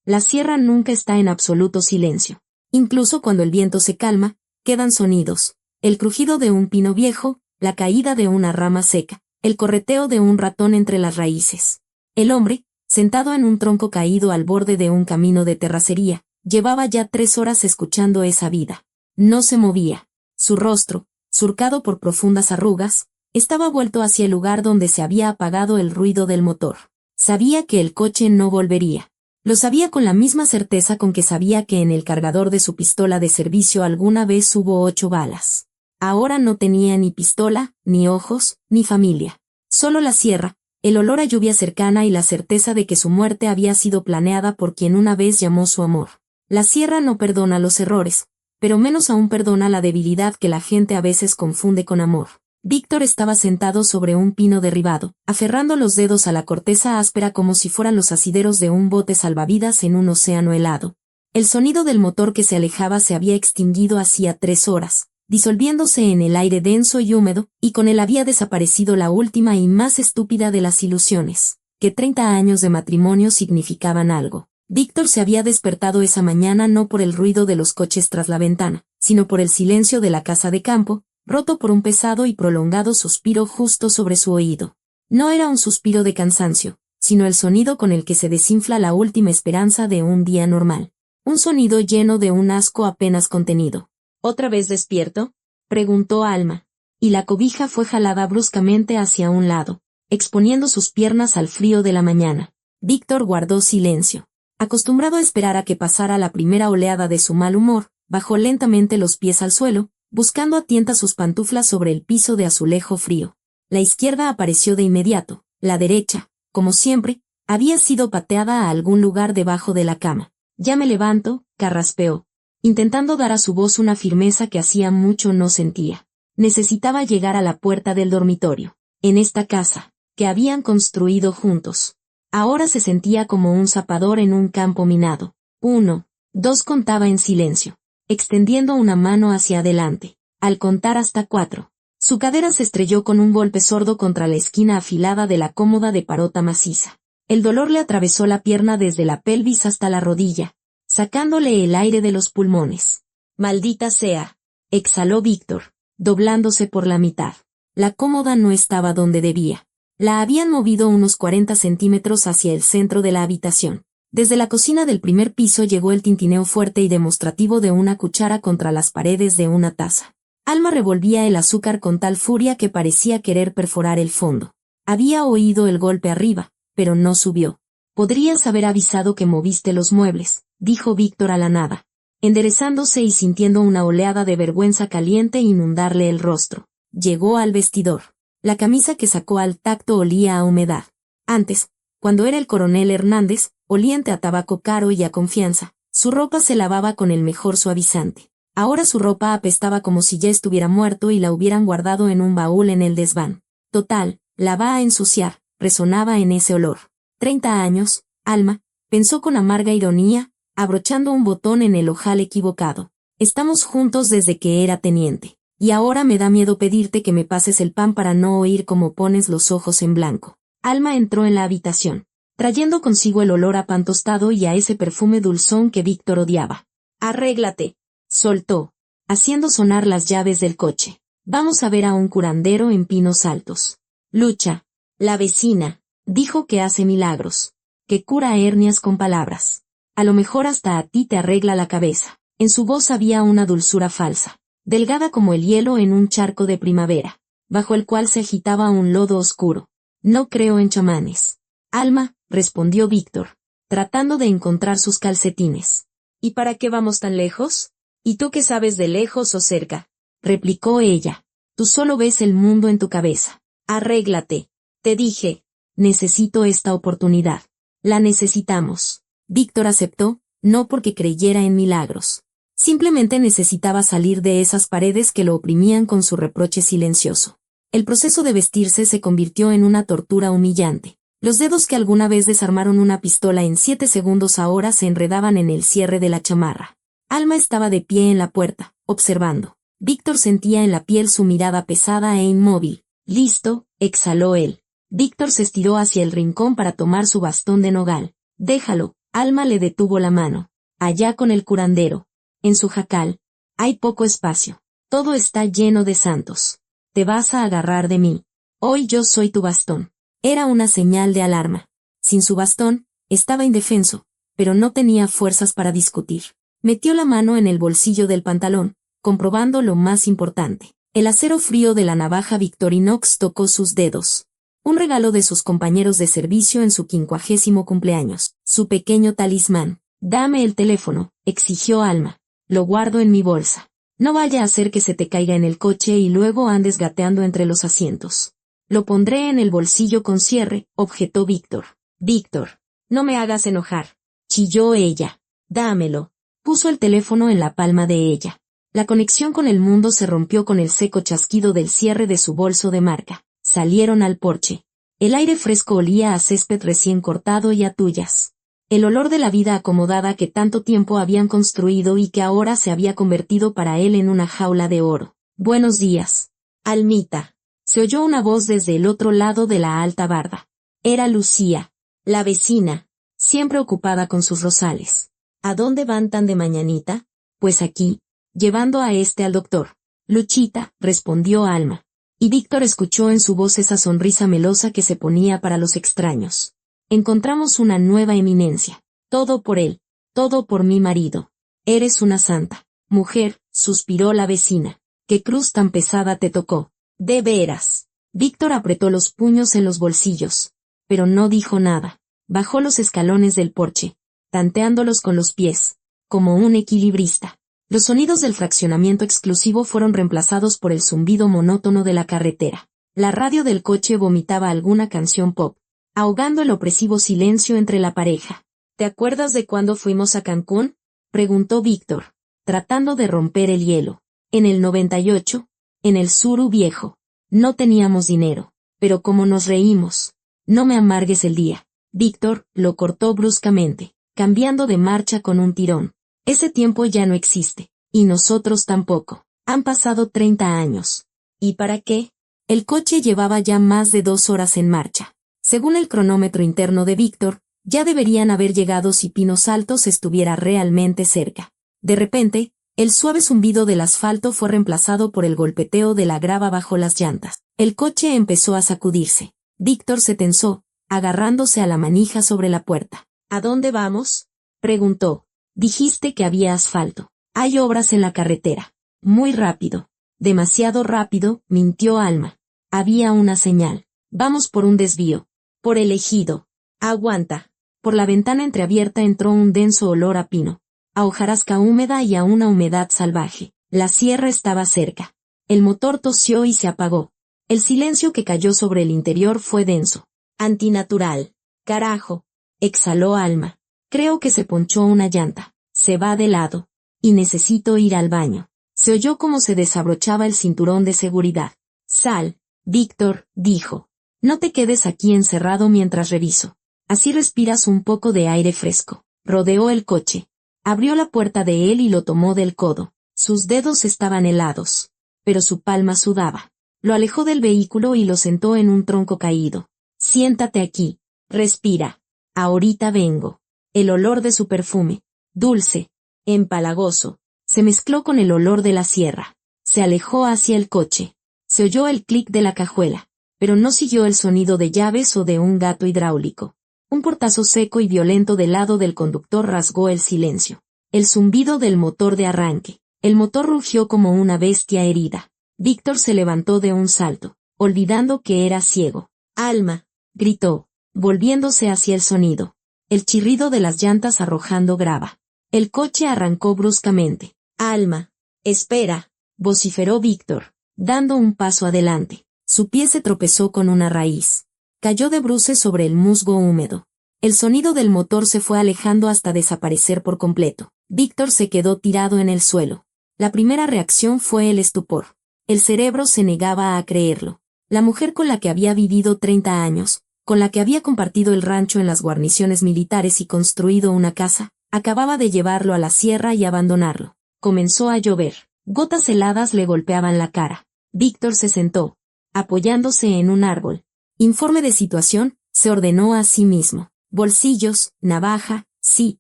La sierra nunca está en absoluto silencio. Incluso cuando el viento se calma, quedan sonidos. El crujido de un pino viejo, la caída de una rama seca, el correteo de un ratón entre las raíces. El hombre, sentado en un tronco caído al borde de un camino de terracería, llevaba ya 3 horas escuchando esa vida. No se movía. Su rostro, surcado por profundas arrugas, estaba vuelto hacia el lugar donde se había apagado el ruido del motor. Sabía que el coche no volvería. Lo sabía con la misma certeza con que sabía que en el cargador de su pistola de servicio alguna vez hubo 8 balas. Ahora no tenía ni pistola, ni ojos, ni familia. Solo la sierra, el olor a lluvia cercana y la certeza de que su muerte había sido planeada por quien una vez llamó su amor. La sierra no perdona los errores, pero menos aún perdona la debilidad que la gente a veces confunde con amor. Víctor estaba sentado sobre un pino derribado, aferrando los dedos a la corteza áspera como si fueran los asideros de un bote salvavidas en un océano helado. El sonido del motor que se alejaba se había extinguido hacía 3 horas, disolviéndose en el aire denso y húmedo, y con él había desaparecido la última y más estúpida de las ilusiones, que 30 años de matrimonio significaban algo. Víctor se había despertado esa mañana no por el ruido de los coches tras la ventana, sino por el silencio de la casa de campo, roto por un pesado y prolongado suspiro justo sobre su oído. No era un suspiro de cansancio, sino el sonido con el que se desinfla la última esperanza de un día normal. Un sonido lleno de un asco apenas contenido. ¿Otra vez despierto?, preguntó Alma, y la cobija fue jalada bruscamente hacia un lado, exponiendo sus piernas al frío de la mañana. Víctor guardó silencio. Acostumbrado a esperar a que pasara la primera oleada de su mal humor, bajó lentamente los pies al suelo, buscando a tientas sus pantuflas sobre el piso de azulejo frío. La izquierda apareció de inmediato, la derecha, como siempre, había sido pateada a algún lugar debajo de la cama. Ya me levanto, carraspeó, intentando dar a su voz una firmeza que hacía mucho no sentía. Necesitaba llegar a la puerta del dormitorio. En esta casa, que habían construido juntos. Ahora se sentía como un zapador en un campo minado. 1, 2 contaba en silencio, extendiendo una mano hacia adelante. Al contar hasta 4, su cadera se estrelló con un golpe sordo contra la esquina afilada de la cómoda de parota maciza. El dolor le atravesó la pierna desde la pelvis hasta la rodilla, sacándole el aire de los pulmones. «Maldita sea», exhaló Víctor, doblándose por la mitad. La cómoda no estaba donde debía. La habían movido unos 40 centímetros hacia el centro de la habitación. Desde la cocina del primer piso llegó el tintineo fuerte y demostrativo de una cuchara contra las paredes de una taza. Alma revolvía el azúcar con tal furia que parecía querer perforar el fondo. Había oído el golpe arriba, pero no subió. «Podrías haber avisado que moviste los muebles», dijo Víctor a la nada, enderezándose y sintiendo una oleada de vergüenza caliente inundarle el rostro. Llegó al vestidor. La camisa que sacó al tacto olía a humedad. Antes, cuando era el coronel Hernández, oliente a tabaco caro y a confianza, su ropa se lavaba con el mejor suavizante. Ahora su ropa apestaba como si ya estuviera muerto y la hubieran guardado en un baúl en el desván. Total, la va a ensuciar, resonaba en ese olor. 30 años, Alma, pensó con amarga ironía, abrochando un botón en el ojal equivocado. Estamos juntos desde que era teniente. Y ahora me da miedo pedirte que me pases el pan para no oír cómo pones los ojos en blanco. Alma entró en la habitación, trayendo consigo el olor a pan tostado y a ese perfume dulzón que Víctor odiaba. «Arréglate», soltó, haciendo sonar las llaves del coche. «Vamos a ver a un curandero en Pinos Altos. Lucha, la vecina, dijo que hace milagros, que cura hernias con palabras. A lo mejor hasta a ti te arregla la cabeza». En su voz había una dulzura falsa, delgada como el hielo en un charco de primavera, bajo el cual se agitaba un lodo oscuro. «No creo en chamanes». «Alma», respondió Víctor, tratando de encontrar sus calcetines. «¿Y para qué vamos tan lejos? ¿Y tú qué sabes de lejos o cerca?», replicó ella. «Tú solo ves el mundo en tu cabeza. Arréglate. Te dije, necesito esta oportunidad. La necesitamos». Víctor aceptó, no porque creyera en milagros. Simplemente necesitaba salir de esas paredes que lo oprimían con su reproche silencioso. El proceso de vestirse se convirtió en una tortura humillante. Los dedos que alguna vez desarmaron una pistola en 7 segundos ahora se enredaban en el cierre de la chamarra. Alma estaba de pie en la puerta, observando. Víctor sentía en la piel su mirada pesada e inmóvil. «Listo», exhaló él. Víctor se estiró hacia el rincón para tomar su bastón de nogal. «Déjalo», Alma le detuvo la mano. Allá con el curandero. En su jacal. Hay poco espacio. Todo está lleno de santos. Te vas a agarrar de mí. Hoy yo soy tu bastón. Era una señal de alarma. Sin su bastón, estaba indefenso, pero no tenía fuerzas para discutir. Metió la mano en el bolsillo del pantalón, comprobando lo más importante. El acero frío de la navaja Victorinox tocó sus dedos. Un regalo de sus compañeros de servicio en su 50º cumpleaños. Su pequeño talismán. Dame el teléfono, exigió Alma. Lo guardo en mi bolsa. No vaya a hacer que se te caiga en el coche y luego andes gateando entre los asientos. Lo pondré en el bolsillo con cierre, objetó Víctor. Víctor, no me hagas enojar, chilló ella. Dámelo. Puso el teléfono en la palma de ella. La conexión con el mundo se rompió con el seco chasquido del cierre de su bolso de marca. Salieron al porche. El aire fresco olía a césped recién cortado y a tuyas. El olor de la vida acomodada que tanto tiempo habían construido y que ahora se había convertido para él en una jaula de oro. Buenos días. Almita. Se oyó una voz desde el otro lado de la alta barda. Era Lucía, la vecina, siempre ocupada con sus rosales. ¿A dónde van tan de mañanita? Pues aquí, llevando a al doctor. Luchita, respondió Alma. Y Víctor escuchó en su voz esa sonrisa melosa que se ponía para los extraños. Encontramos una nueva eminencia. Todo por él, todo por mi marido. Eres una santa. Mujer, suspiró la vecina. ¿Qué cruz tan pesada te tocó? De veras. Víctor apretó los puños en los bolsillos, pero no dijo nada. Bajó los escalones del porche, tanteándolos con los pies, como un equilibrista. Los sonidos del fraccionamiento exclusivo fueron reemplazados por el zumbido monótono de la carretera. La radio del coche vomitaba alguna canción pop, ahogando el opresivo silencio entre la pareja. ¿Te acuerdas de cuando fuimos a Cancún? Preguntó Víctor, tratando de romper el hielo. En el 98, en el Suru Viejo. No teníamos dinero, pero como nos reímos. No me amargues el día. Víctor lo cortó bruscamente, cambiando de marcha con un tirón. Ese tiempo ya no existe, y nosotros tampoco. Han pasado 30 años. ¿Y para qué? El coche llevaba ya más de 2 horas en marcha. Según el cronómetro interno de Víctor, ya deberían haber llegado si Pinos Altos estuviera realmente cerca. De repente, el suave zumbido del asfalto fue reemplazado por el golpeteo de la grava bajo las llantas. El coche empezó a sacudirse. Víctor se tensó, agarrándose a la manija sobre la puerta. ¿A dónde vamos? Preguntó. Dijiste que había asfalto. Hay obras en la carretera. Muy rápido. Demasiado rápido, mintió Alma. Había una señal. Vamos por un desvío. Por el ejido. Aguanta. Por la ventana entreabierta entró un denso olor a pino, a hojarasca húmeda y a una humedad salvaje. La sierra estaba cerca. El motor tosió y se apagó. El silencio que cayó sobre el interior fue denso. Antinatural. Carajo. Exhaló Alma. Creo que se ponchó una llanta. Se va de lado. Y necesito ir al baño. Se oyó cómo se desabrochaba el cinturón de seguridad. Sal, Víctor, dijo. No te quedes aquí encerrado mientras reviso. Así respiras un poco de aire fresco. Rodeó el coche. Abrió la puerta de él y lo tomó del codo. Sus dedos estaban helados, pero su palma sudaba. Lo alejó del vehículo y lo sentó en un tronco caído. Siéntate aquí. Respira. Ahorita vengo. El olor de su perfume, dulce, empalagoso, se mezcló con el olor de la sierra. Se alejó hacia el coche. Se oyó el clic de la cajuela, pero no siguió el sonido de llaves o de un gato hidráulico. Un portazo seco y violento del lado del conductor rasgó el silencio. El zumbido del motor de arranque. El motor rugió como una bestia herida. Víctor se levantó de un salto, olvidando que era ciego. Alma, gritó, volviéndose hacia el sonido. El chirrido de las llantas arrojando grava. El coche arrancó bruscamente. Alma, espera, vociferó Víctor, dando un paso adelante. Su pie se tropezó con una raíz. Cayó de bruces sobre el musgo húmedo. El sonido del motor se fue alejando hasta desaparecer por completo. Víctor se quedó tirado en el suelo. La primera reacción fue el estupor. El cerebro se negaba a creerlo. La mujer con la que había vivido 30 años, con la que había compartido el rancho en las guarniciones militares y construido una casa, acababa de llevarlo a la sierra y abandonarlo. Comenzó a llover. Gotas heladas le golpeaban la cara. Víctor se sentó, apoyándose en un árbol. Informe de situación, se ordenó a sí mismo. Bolsillos, navaja, sí,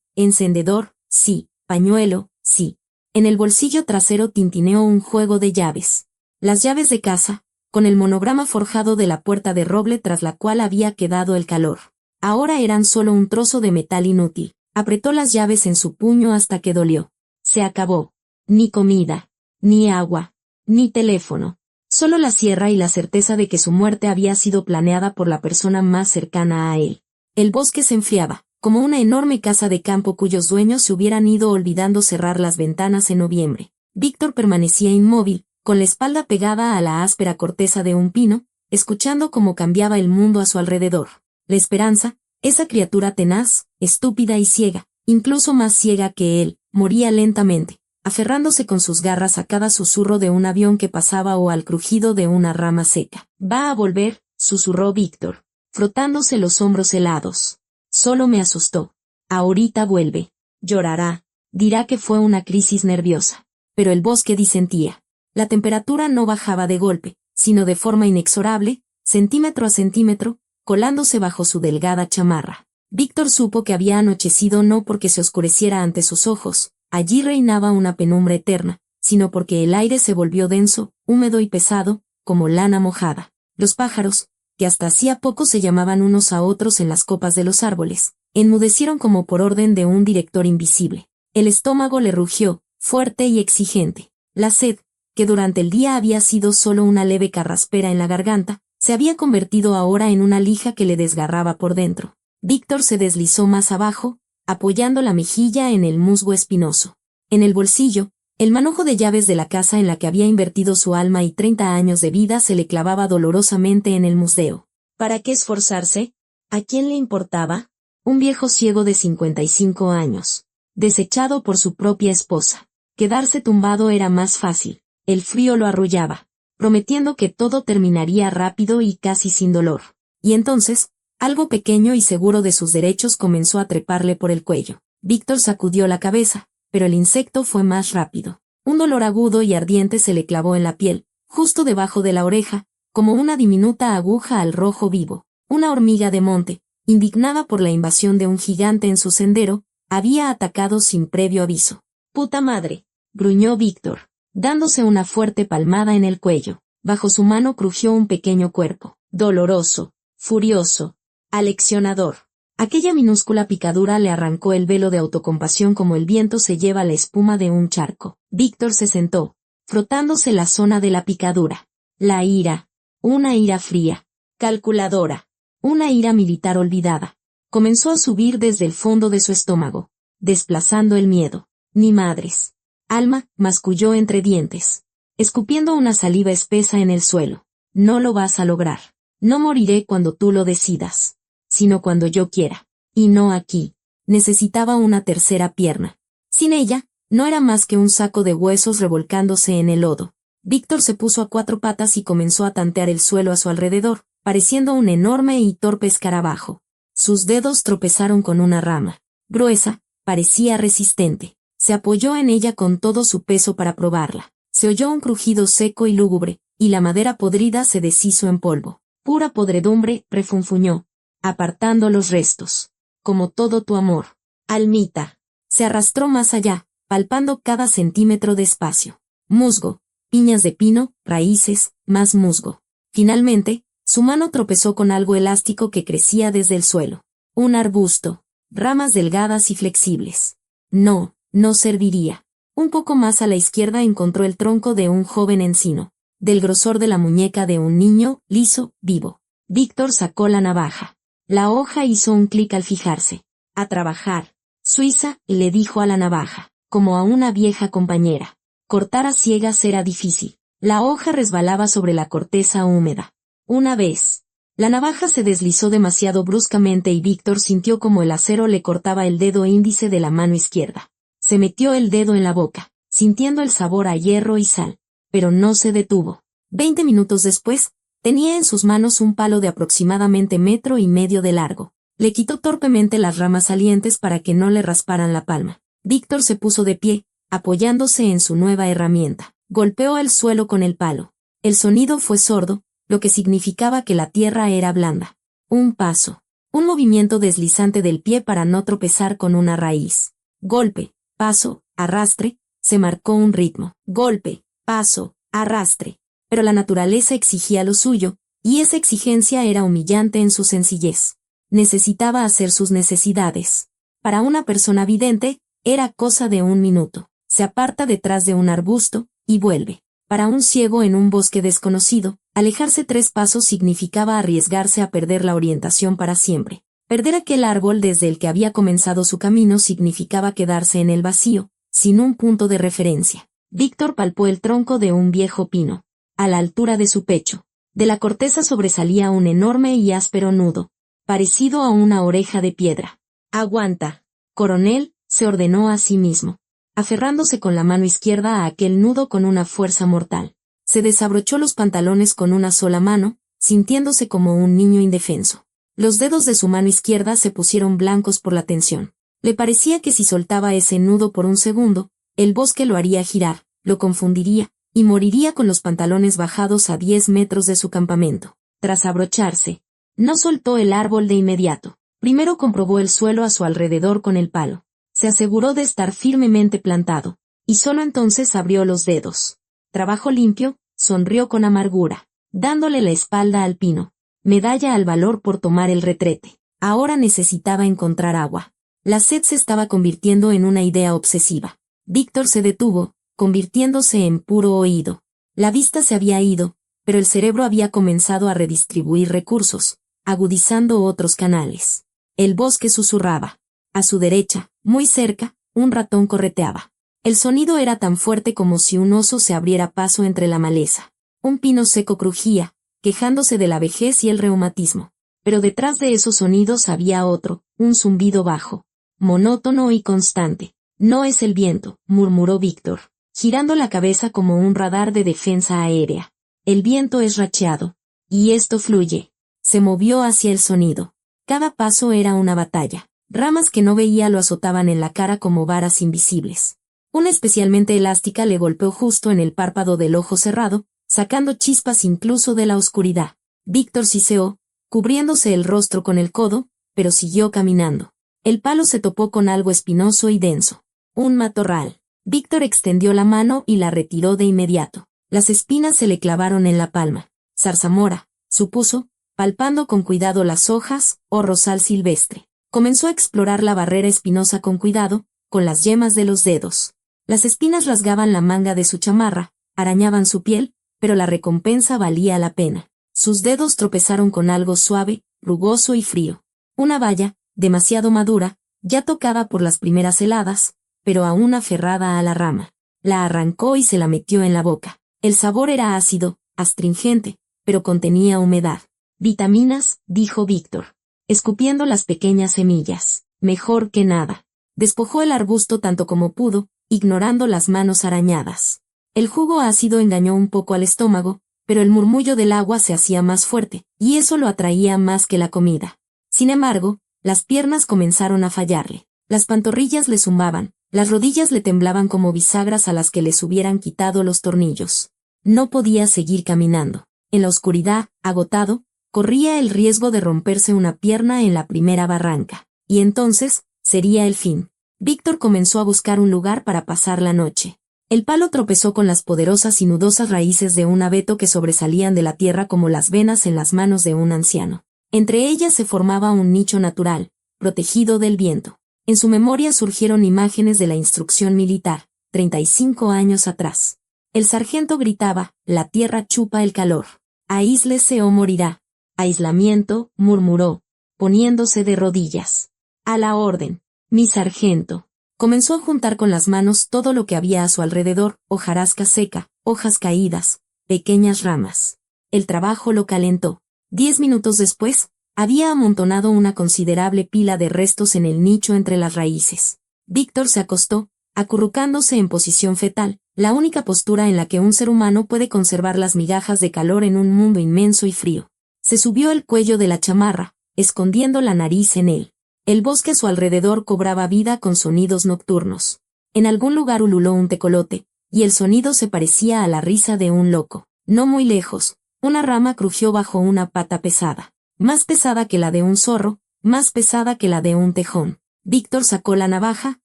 encendedor, sí, pañuelo, sí. En el bolsillo trasero tintineó un juego de llaves. Las llaves de casa, con el monograma forjado de la puerta de roble tras la cual había quedado el calor. Ahora eran solo un trozo de metal inútil. Apretó las llaves en su puño hasta que dolió. Se acabó. Ni comida, ni agua, ni teléfono. Solo la sierra y la certeza de que su muerte había sido planeada por la persona más cercana a él. El bosque se enfriaba, como una enorme casa de campo cuyos dueños se hubieran ido olvidando cerrar las ventanas en noviembre. Víctor permanecía inmóvil, con la espalda pegada a la áspera corteza de un pino, escuchando cómo cambiaba el mundo a su alrededor. La esperanza, esa criatura tenaz, estúpida y ciega, incluso más ciega que él, moría lentamente, aferrándose con sus garras a cada susurro de un avión que pasaba o al crujido de una rama seca. «Va a volver», susurró Víctor, frotándose los hombros helados. «Solo me asustó. Ahorita vuelve. Llorará. Dirá que fue una crisis nerviosa». Pero el bosque disentía. La temperatura no bajaba de golpe, sino de forma inexorable, centímetro a centímetro, colándose bajo su delgada chamarra. Víctor supo que había anochecido no porque se oscureciera ante sus ojos, allí reinaba una penumbra eterna, sino porque el aire se volvió denso, húmedo y pesado, como lana mojada. Los pájaros, que hasta hacía poco se llamaban unos a otros en las copas de los árboles, enmudecieron como por orden de un director invisible. El estómago le rugió, fuerte y exigente. La sed, que durante el día había sido solo una leve carraspera en la garganta, se había convertido ahora en una lija que le desgarraba por dentro. Víctor se deslizó más abajo, apoyando la mejilla en el musgo espinoso. En el bolsillo, el manojo de llaves de la casa en la que había invertido su alma y 30 años de vida se le clavaba dolorosamente en el musdeo. ¿Para qué esforzarse? ¿A quién le importaba? Un viejo ciego de 55 años, desechado por su propia esposa. Quedarse tumbado era más fácil. El frío lo arrullaba, prometiendo que todo terminaría rápido y casi sin dolor. Y entonces, algo pequeño y seguro de sus derechos comenzó a treparle por el cuello. Víctor sacudió la cabeza, pero el insecto fue más rápido. Un dolor agudo y ardiente se le clavó en la piel, justo debajo de la oreja, como una diminuta aguja al rojo vivo. Una hormiga de monte, indignada por la invasión de un gigante en su sendero, había atacado sin previo aviso. «¡Puta madre!», gruñó Víctor, dándose una fuerte palmada en el cuello. Bajo su mano crujió un pequeño cuerpo, doloroso, furioso, aleccionador. Aquella minúscula picadura le arrancó el velo de autocompasión como el viento se lleva la espuma de un charco. Víctor se sentó, frotándose la zona de la picadura. La ira, una ira fría, calculadora, una ira militar olvidada, comenzó a subir desde el fondo de su estómago, desplazando el miedo. «Ni madres». Alma, masculló entre dientes, escupiendo una saliva espesa en el suelo. «No lo vas a lograr. No moriré cuando tú lo decidas, sino cuando yo quiera. Y no aquí». Necesitaba una tercera pierna. Sin ella, no era más que un saco de huesos revolcándose en el lodo. Víctor se puso a 4 patas y comenzó a tantear el suelo a su alrededor, pareciendo un enorme y torpe escarabajo. Sus dedos tropezaron con una rama. Gruesa, parecía resistente. Se apoyó en ella con todo su peso para probarla. Se oyó un crujido seco y lúgubre, y la madera podrida se deshizo en polvo. «Pura podredumbre», refunfuñó, apartando los restos. «Como todo tu amor, almita». Se arrastró más allá, palpando cada centímetro de espacio. Musgo, piñas de pino, raíces, más musgo. Finalmente, su mano tropezó con algo elástico que crecía desde el suelo. Un arbusto, ramas delgadas y flexibles. No serviría. Un poco más a la izquierda encontró el tronco de un joven encino, del grosor de la muñeca de un niño, liso, vivo. Víctor sacó la navaja. La hoja hizo un clic al fijarse. «A trabajar, Suiza», le dijo a la navaja, como a una vieja compañera. Cortar a ciegas era difícil. La hoja resbalaba sobre la corteza húmeda. Una vez. La navaja se deslizó demasiado bruscamente y Víctor sintió como el acero le cortaba el dedo índice de la mano izquierda. Se metió el dedo en la boca, sintiendo el sabor a hierro y sal, pero no se detuvo. 20 minutos después, tenía en sus manos un palo de aproximadamente 1,5 metros de largo. Le quitó torpemente las ramas salientes para que no le rasparan la palma. Víctor se puso de pie, apoyándose en su nueva herramienta. Golpeó el suelo con el palo. El sonido fue sordo, lo que significaba que la tierra era blanda. Un paso. Un movimiento deslizante del pie para no tropezar con una raíz. Golpe, paso, arrastre, se marcó un ritmo. Golpe, paso, arrastre. Pero la naturaleza exigía lo suyo, y esa exigencia era humillante en su sencillez. Necesitaba hacer sus necesidades. Para una persona vidente, era cosa de un minuto. Se aparta detrás de un arbusto, y vuelve. Para un ciego en un bosque desconocido, alejarse 3 pasos significaba arriesgarse a perder la orientación para siempre. Perder aquel árbol desde el que había comenzado su camino significaba quedarse en el vacío, sin un punto de referencia. Víctor palpó el tronco de un viejo pino. A la altura de su pecho. De la corteza sobresalía un enorme y áspero nudo, parecido a una oreja de piedra. «Aguanta, coronel», se ordenó a sí mismo, aferrándose con la mano izquierda a aquel nudo con una fuerza mortal. Se desabrochó los pantalones con una sola mano, sintiéndose como un niño indefenso. Los dedos de su mano izquierda se pusieron blancos por la tensión. Le parecía que si soltaba ese nudo por un segundo, el bosque lo haría girar, lo confundiría, y moriría con los pantalones bajados a 10 metros de su campamento. Tras abrocharse, no soltó el árbol de inmediato. Primero comprobó el suelo a su alrededor con el palo. Se aseguró de estar firmemente plantado, y solo entonces abrió los dedos. Trabajo limpio, sonrió con amargura, dándole la espalda al pino. Medalla al valor por tomar el retrete. Ahora necesitaba encontrar agua. La sed se estaba convirtiendo en una idea obsesiva. Víctor se detuvo, convirtiéndose en puro oído. La vista se había ido, pero el cerebro había comenzado a redistribuir recursos, agudizando otros canales. El bosque susurraba. A su derecha, muy cerca, un ratón correteaba. El sonido era tan fuerte como si un oso se abriera paso entre la maleza. Un pino seco crujía, quejándose de la vejez y el reumatismo. Pero detrás de esos sonidos había otro, un zumbido bajo, monótono y constante. «No es el viento», murmuró Víctor, girando la cabeza como un radar de defensa aérea. «El viento es racheado. Y esto fluye». Se movió hacia el sonido. Cada paso era una batalla. Ramas que no veía lo azotaban en la cara como varas invisibles. Una especialmente elástica le golpeó justo en el párpado del ojo cerrado, sacando chispas incluso de la oscuridad. Víctor siseó, cubriéndose el rostro con el codo, pero siguió caminando. El palo se topó con algo espinoso y denso. Un matorral. Víctor extendió la mano y la retiró de inmediato. Las espinas se le clavaron en la palma. Zarzamora, supuso, palpando con cuidado las hojas, o rosal silvestre. Comenzó a explorar la barrera espinosa con cuidado, con las yemas de los dedos. Las espinas rasgaban la manga de su chamarra, arañaban su piel, pero la recompensa valía la pena. Sus dedos tropezaron con algo suave, rugoso y frío. Una baya, demasiado madura, ya tocada por las primeras heladas, pero aún aferrada a la rama. La arrancó y se la metió en la boca. El sabor era ácido, astringente, pero contenía humedad. «Vitaminas», dijo Víctor, escupiendo las pequeñas semillas. «Mejor que nada». Despojó el arbusto tanto como pudo, ignorando las manos arañadas. El jugo ácido engañó un poco al estómago, pero el murmullo del agua se hacía más fuerte, y eso lo atraía más que la comida. Sin embargo, las piernas comenzaron a fallarle. Las pantorrillas le zumbaban, las rodillas le temblaban como bisagras a las que les hubieran quitado los tornillos. No podía seguir caminando. En la oscuridad, agotado, corría el riesgo de romperse una pierna en la primera barranca. Y entonces, sería el fin. Víctor comenzó a buscar un lugar para pasar la noche. El palo tropezó con las poderosas y nudosas raíces de un abeto que sobresalían de la tierra como las venas en las manos de un anciano. Entre ellas se formaba un nicho natural, protegido del viento. En su memoria surgieron imágenes de la instrucción militar, 35 años atrás. El sargento gritaba: «La tierra chupa el calor. Aíslese o morirá». «Aislamiento», murmuró, poniéndose de rodillas. «A la orden, mi sargento». Comenzó a juntar con las manos todo lo que había a su alrededor: hojarasca seca, hojas caídas, pequeñas ramas. El trabajo lo calentó. 10 minutos después, había amontonado una considerable pila de restos en el nicho entre las raíces. Víctor se acostó, acurrucándose en posición fetal, la única postura en la que un ser humano puede conservar las migajas de calor en un mundo inmenso y frío. Se subió el cuello de la chamarra, escondiendo la nariz en él. El bosque a su alrededor cobraba vida con sonidos nocturnos. En algún lugar ululó un tecolote, y el sonido se parecía a la risa de un loco. No muy lejos, una rama crujió bajo una pata pesada, más pesada que la de un zorro, más pesada que la de un tejón. Víctor sacó la navaja,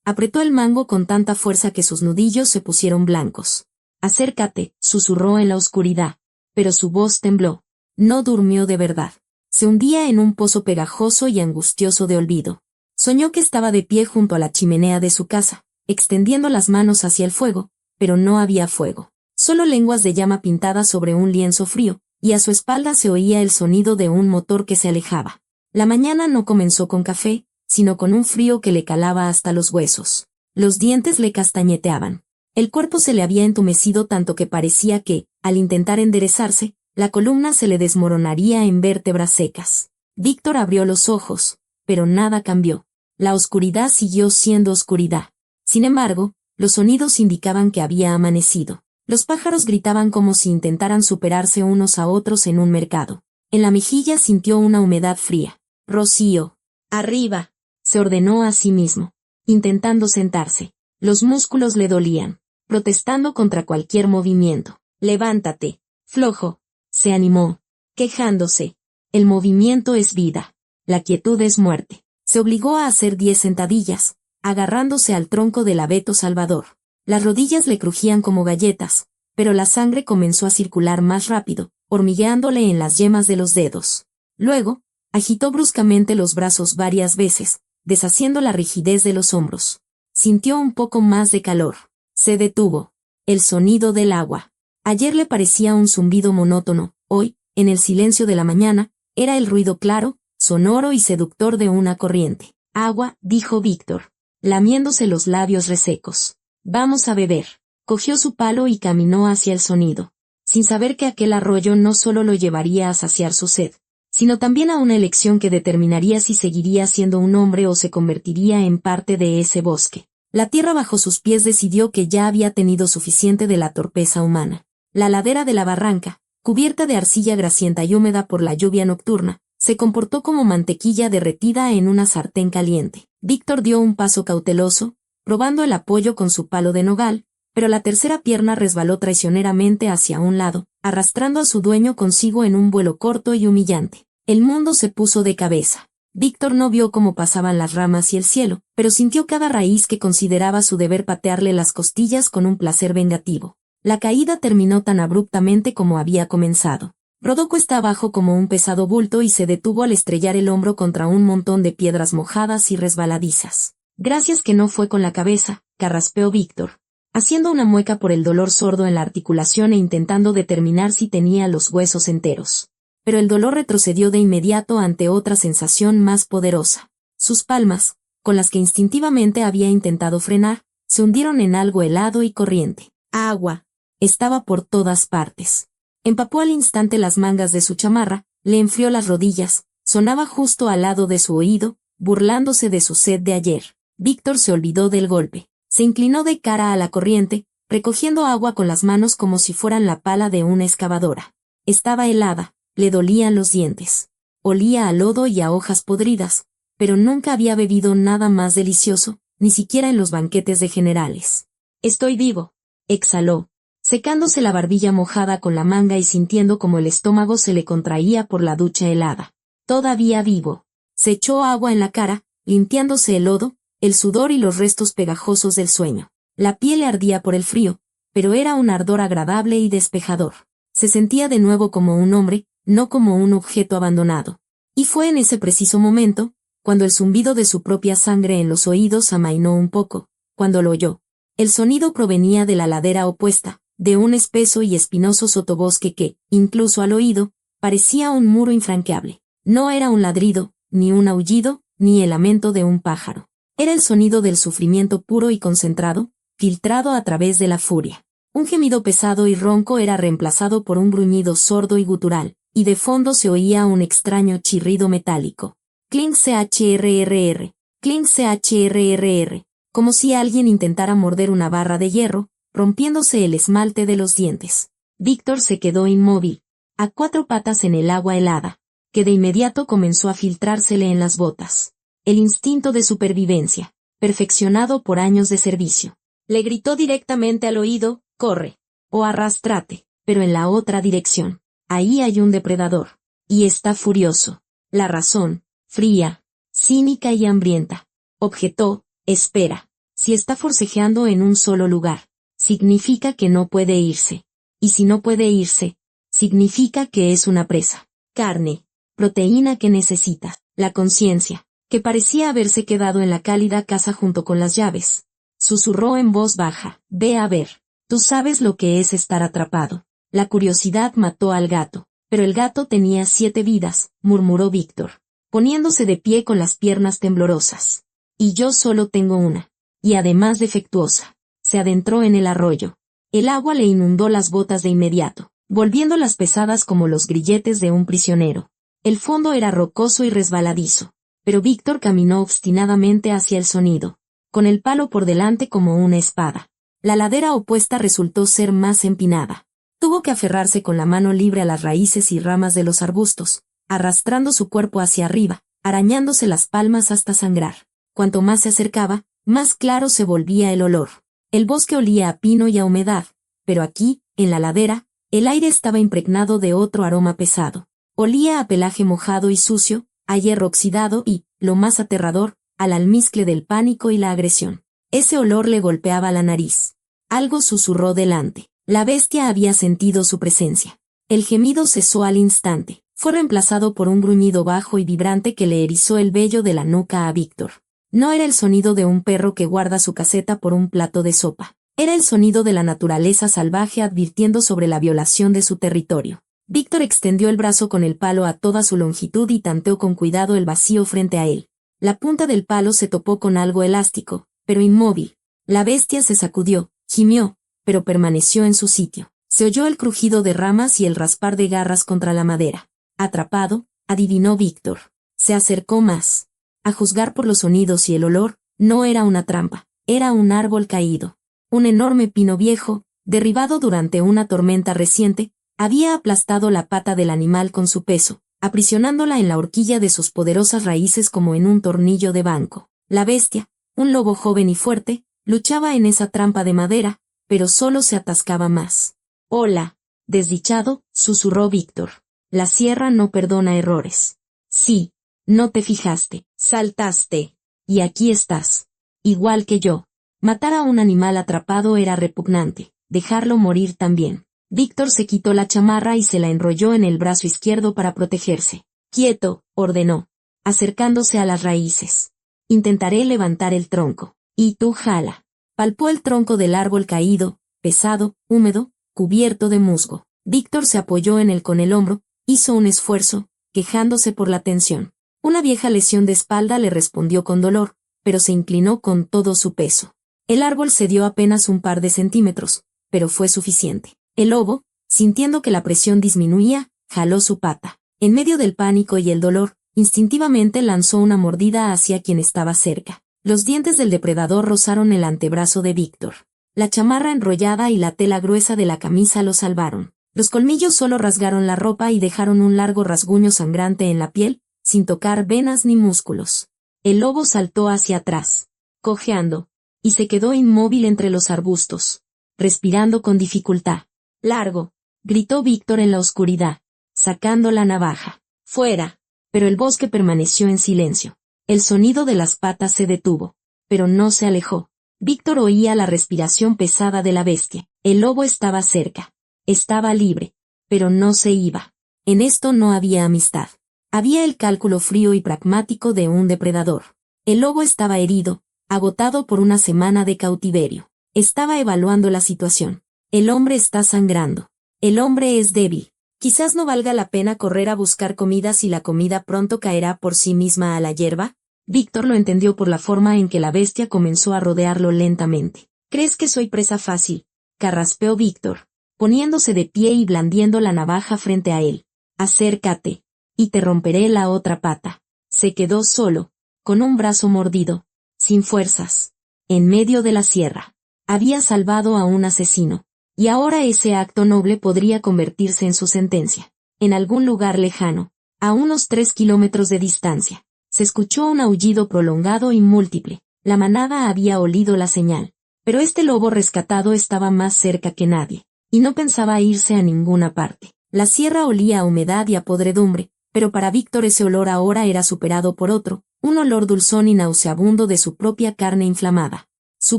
apretó el mango con tanta fuerza que sus nudillos se pusieron blancos. «Acércate», susurró en la oscuridad. Pero su voz tembló. No durmió de verdad. Se hundía en un pozo pegajoso y angustioso de olvido. Soñó que estaba de pie junto a la chimenea de su casa, extendiendo las manos hacia el fuego, pero no había fuego. Solo lenguas de llama pintadas sobre un lienzo frío, y a su espalda se oía el sonido de un motor que se alejaba. La mañana no comenzó con café, sino con un frío que le calaba hasta los huesos. Los dientes le castañeteaban. El cuerpo se le había entumecido tanto que parecía que, al intentar enderezarse, la columna se le desmoronaría en vértebras secas. Víctor abrió los ojos, pero nada cambió. La oscuridad siguió siendo oscuridad. Sin embargo, los sonidos indicaban que había amanecido. Los pájaros gritaban como si intentaran superarse unos a otros en un mercado. En la mejilla sintió una humedad fría. «Rocío. Arriba», se ordenó a sí mismo, intentando sentarse. Los músculos le dolían, protestando contra cualquier movimiento. «Levántate. Flojo», se animó, quejándose. «El movimiento es vida. La quietud es muerte». Se obligó a hacer 10 sentadillas, agarrándose al tronco del abeto salvador. Las rodillas le crujían como galletas, pero la sangre comenzó a circular más rápido, hormigueándole en las yemas de los dedos. Luego, agitó bruscamente los brazos varias veces, deshaciendo la rigidez de los hombros. Sintió un poco más de calor. Se detuvo. El sonido del agua. Ayer le parecía un zumbido monótono, hoy, en el silencio de la mañana, era el ruido claro, sonoro y seductor de una corriente. «Agua», dijo Víctor, lamiéndose los labios resecos. «Vamos a beber». Cogió su palo y caminó hacia el sonido, sin saber que aquel arroyo no solo lo llevaría a saciar su sed, sino también a una elección que determinaría si seguiría siendo un hombre o se convertiría en parte de ese bosque. La tierra bajo sus pies decidió que ya había tenido suficiente de la torpeza humana. La ladera de la barranca, cubierta de arcilla grasienta y húmeda por la lluvia nocturna, se comportó como mantequilla derretida en una sartén caliente. Víctor dio un paso cauteloso, probando el apoyo con su palo de nogal, pero la tercera pierna resbaló traicioneramente hacia un lado, arrastrando a su dueño consigo en un vuelo corto y humillante. El mundo se puso de cabeza. Víctor no vio cómo pasaban las ramas y el cielo, pero sintió cada raíz que consideraba su deber patearle las costillas con un placer vengativo. La caída terminó tan abruptamente como había comenzado. Rodó cuesta abajo como un pesado bulto y se detuvo al estrellar el hombro contra un montón de piedras mojadas y resbaladizas. «Gracias que no fue con la cabeza», carraspeó Víctor, haciendo una mueca por el dolor sordo en la articulación e intentando determinar si tenía los huesos enteros. Pero el dolor retrocedió de inmediato ante otra sensación más poderosa. Sus palmas, con las que instintivamente había intentado frenar, se hundieron en algo helado y corriente. Agua. Estaba por todas partes. Empapó al instante las mangas de su chamarra, le enfrió las rodillas, sonaba justo al lado de su oído, burlándose de su sed de ayer. Víctor se olvidó del golpe. Se inclinó de cara a la corriente, recogiendo agua con las manos como si fueran la pala de una excavadora. Estaba helada, le dolían los dientes. Olía a lodo y a hojas podridas, pero nunca había bebido nada más delicioso, ni siquiera en los banquetes de generales. «Estoy vivo», exhaló, secándose la barbilla mojada con la manga y sintiendo como el estómago se le contraía por la ducha helada. «Todavía vivo». Se echó agua en la cara, limpiándose el lodo, el sudor y los restos pegajosos del sueño. La piel le ardía por el frío, pero era un ardor agradable y despejador. Se sentía de nuevo como un hombre, no como un objeto abandonado. Y fue en ese preciso momento, cuando el zumbido de su propia sangre en los oídos amainó un poco, cuando lo oyó. El sonido provenía de la ladera opuesta, de un espeso y espinoso sotobosque que, incluso al oído, parecía un muro infranqueable. No era un ladrido, ni un aullido, ni el lamento de un pájaro. Era el sonido del sufrimiento puro y concentrado, filtrado a través de la furia. Un gemido pesado y ronco era reemplazado por un gruñido sordo y gutural, y de fondo se oía un extraño chirrido metálico. Clink CHRRR, clink CHRRR, como si alguien intentara morder una barra de hierro, rompiéndose el esmalte de los dientes. Víctor se quedó inmóvil, a 4 patas en el agua helada, que de inmediato comenzó a filtrársele en las botas. El instinto de supervivencia, perfeccionado por años de servicio. Le gritó directamente al oído: «Corre, o arrástrate», pero en la otra dirección. Ahí hay un depredador. Y está furioso. La razón, fría, cínica y hambrienta. Objetó, espera. Si está forcejeando en un solo lugar, significa que no puede irse. Y si no puede irse, significa que es una presa. Carne, proteína que necesita. La conciencia, que parecía haberse quedado en la cálida casa junto con las llaves. Susurró en voz baja, ve a ver. Tú sabes lo que es estar atrapado. La curiosidad mató al gato, pero el gato tenía 7 vidas, murmuró Víctor, poniéndose de pie con las piernas temblorosas. Y yo solo tengo una. Y además defectuosa. Se adentró en el arroyo. El agua le inundó las botas de inmediato, volviéndolas pesadas como los grilletes de un prisionero. El fondo era rocoso y resbaladizo, pero Víctor caminó obstinadamente hacia el sonido, con el palo por delante como una espada. La ladera opuesta resultó ser más empinada. Tuvo que aferrarse con la mano libre a las raíces y ramas de los arbustos, arrastrando su cuerpo hacia arriba, arañándose las palmas hasta sangrar. Cuanto más se acercaba, más claro se volvía el olor. El bosque olía a pino y a humedad, pero aquí, en la ladera, el aire estaba impregnado de otro aroma pesado. Olía a pelaje mojado y sucio, a hierro oxidado y, lo más aterrador, al almizcle del pánico y la agresión. Ese olor le golpeaba la nariz. Algo susurró delante. La bestia había sentido su presencia. El gemido cesó al instante. Fue reemplazado por un gruñido bajo y vibrante que le erizó el vello de la nuca a Víctor. No era el sonido de un perro que guarda su caseta por un plato de sopa. Era el sonido de la naturaleza salvaje advirtiendo sobre la violación de su territorio. Víctor extendió el brazo con el palo a toda su longitud y tanteó con cuidado el vacío frente a él. La punta del palo se topó con algo elástico, pero inmóvil. La bestia se sacudió, gimió, pero permaneció en su sitio. Se oyó el crujido de ramas y el raspar de garras contra la madera. Atrapado, adivinó Víctor. Se acercó más. A juzgar por los sonidos y el olor, no era una trampa, era un árbol caído. Un enorme pino viejo, derribado durante una tormenta reciente, había aplastado la pata del animal con su peso, aprisionándola en la horquilla de sus poderosas raíces como en un tornillo de banco. La bestia, un lobo joven y fuerte, luchaba en esa trampa de madera, pero solo se atascaba más. «Hola, desdichado», susurró Víctor. «La sierra no perdona errores». «Sí, no te fijaste, saltaste. Y aquí estás. Igual que yo». Matar a un animal atrapado era repugnante, dejarlo morir también. Víctor se quitó la chamarra y se la enrolló en el brazo izquierdo para protegerse. «Quieto», ordenó, acercándose a las raíces. «Intentaré levantar el tronco. Y tú jala». Palpó el tronco del árbol caído, pesado, húmedo, cubierto de musgo. Víctor se apoyó en él con el hombro, hizo un esfuerzo, quejándose por la tensión. Una vieja lesión de espalda le respondió con dolor, pero se inclinó con todo su peso. El árbol cedió apenas un par de centímetros, pero fue suficiente. El lobo, sintiendo que la presión disminuía, jaló su pata. En medio del pánico y el dolor, instintivamente lanzó una mordida hacia quien estaba cerca. Los dientes del depredador rozaron el antebrazo de Víctor. La chamarra enrollada y la tela gruesa de la camisa lo salvaron. Los colmillos solo rasgaron la ropa y dejaron un largo rasguño sangrante en la piel, sin tocar venas ni músculos. El lobo saltó hacia atrás, cojeando, y se quedó inmóvil entre los arbustos, respirando con dificultad. «Largo», gritó Víctor en la oscuridad, sacando la navaja. «Fuera». Pero el bosque permaneció en silencio. El sonido de las patas se detuvo, pero no se alejó. Víctor oía la respiración pesada de la bestia. El lobo estaba cerca. Estaba libre, pero no se iba. En esto no había amistad. Había el cálculo frío y pragmático de un depredador. El lobo estaba herido, agotado por una semana de cautiverio. Estaba evaluando la situación. El hombre está sangrando. El hombre es débil. Quizás no valga la pena correr a buscar comida si la comida pronto caerá por sí misma a la hierba. Víctor lo entendió por la forma en que la bestia comenzó a rodearlo lentamente. «¿Crees que soy presa fácil?», carraspeó Víctor, poniéndose de pie y blandiendo la navaja frente a él. «Acércate, y te romperé la otra pata». Se quedó solo, con un brazo mordido, sin fuerzas, en medio de la sierra. Había salvado a un asesino, y ahora ese acto noble podría convertirse en su sentencia. En algún lugar lejano, a unos 3 kilómetros de distancia, se escuchó un aullido prolongado y múltiple. La manada había olido la señal, pero este lobo rescatado estaba más cerca que nadie, y no pensaba irse a ninguna parte. La sierra olía a humedad y a podredumbre, pero para Víctor ese olor ahora era superado por otro, un olor dulzón y nauseabundo de su propia carne inflamada. Su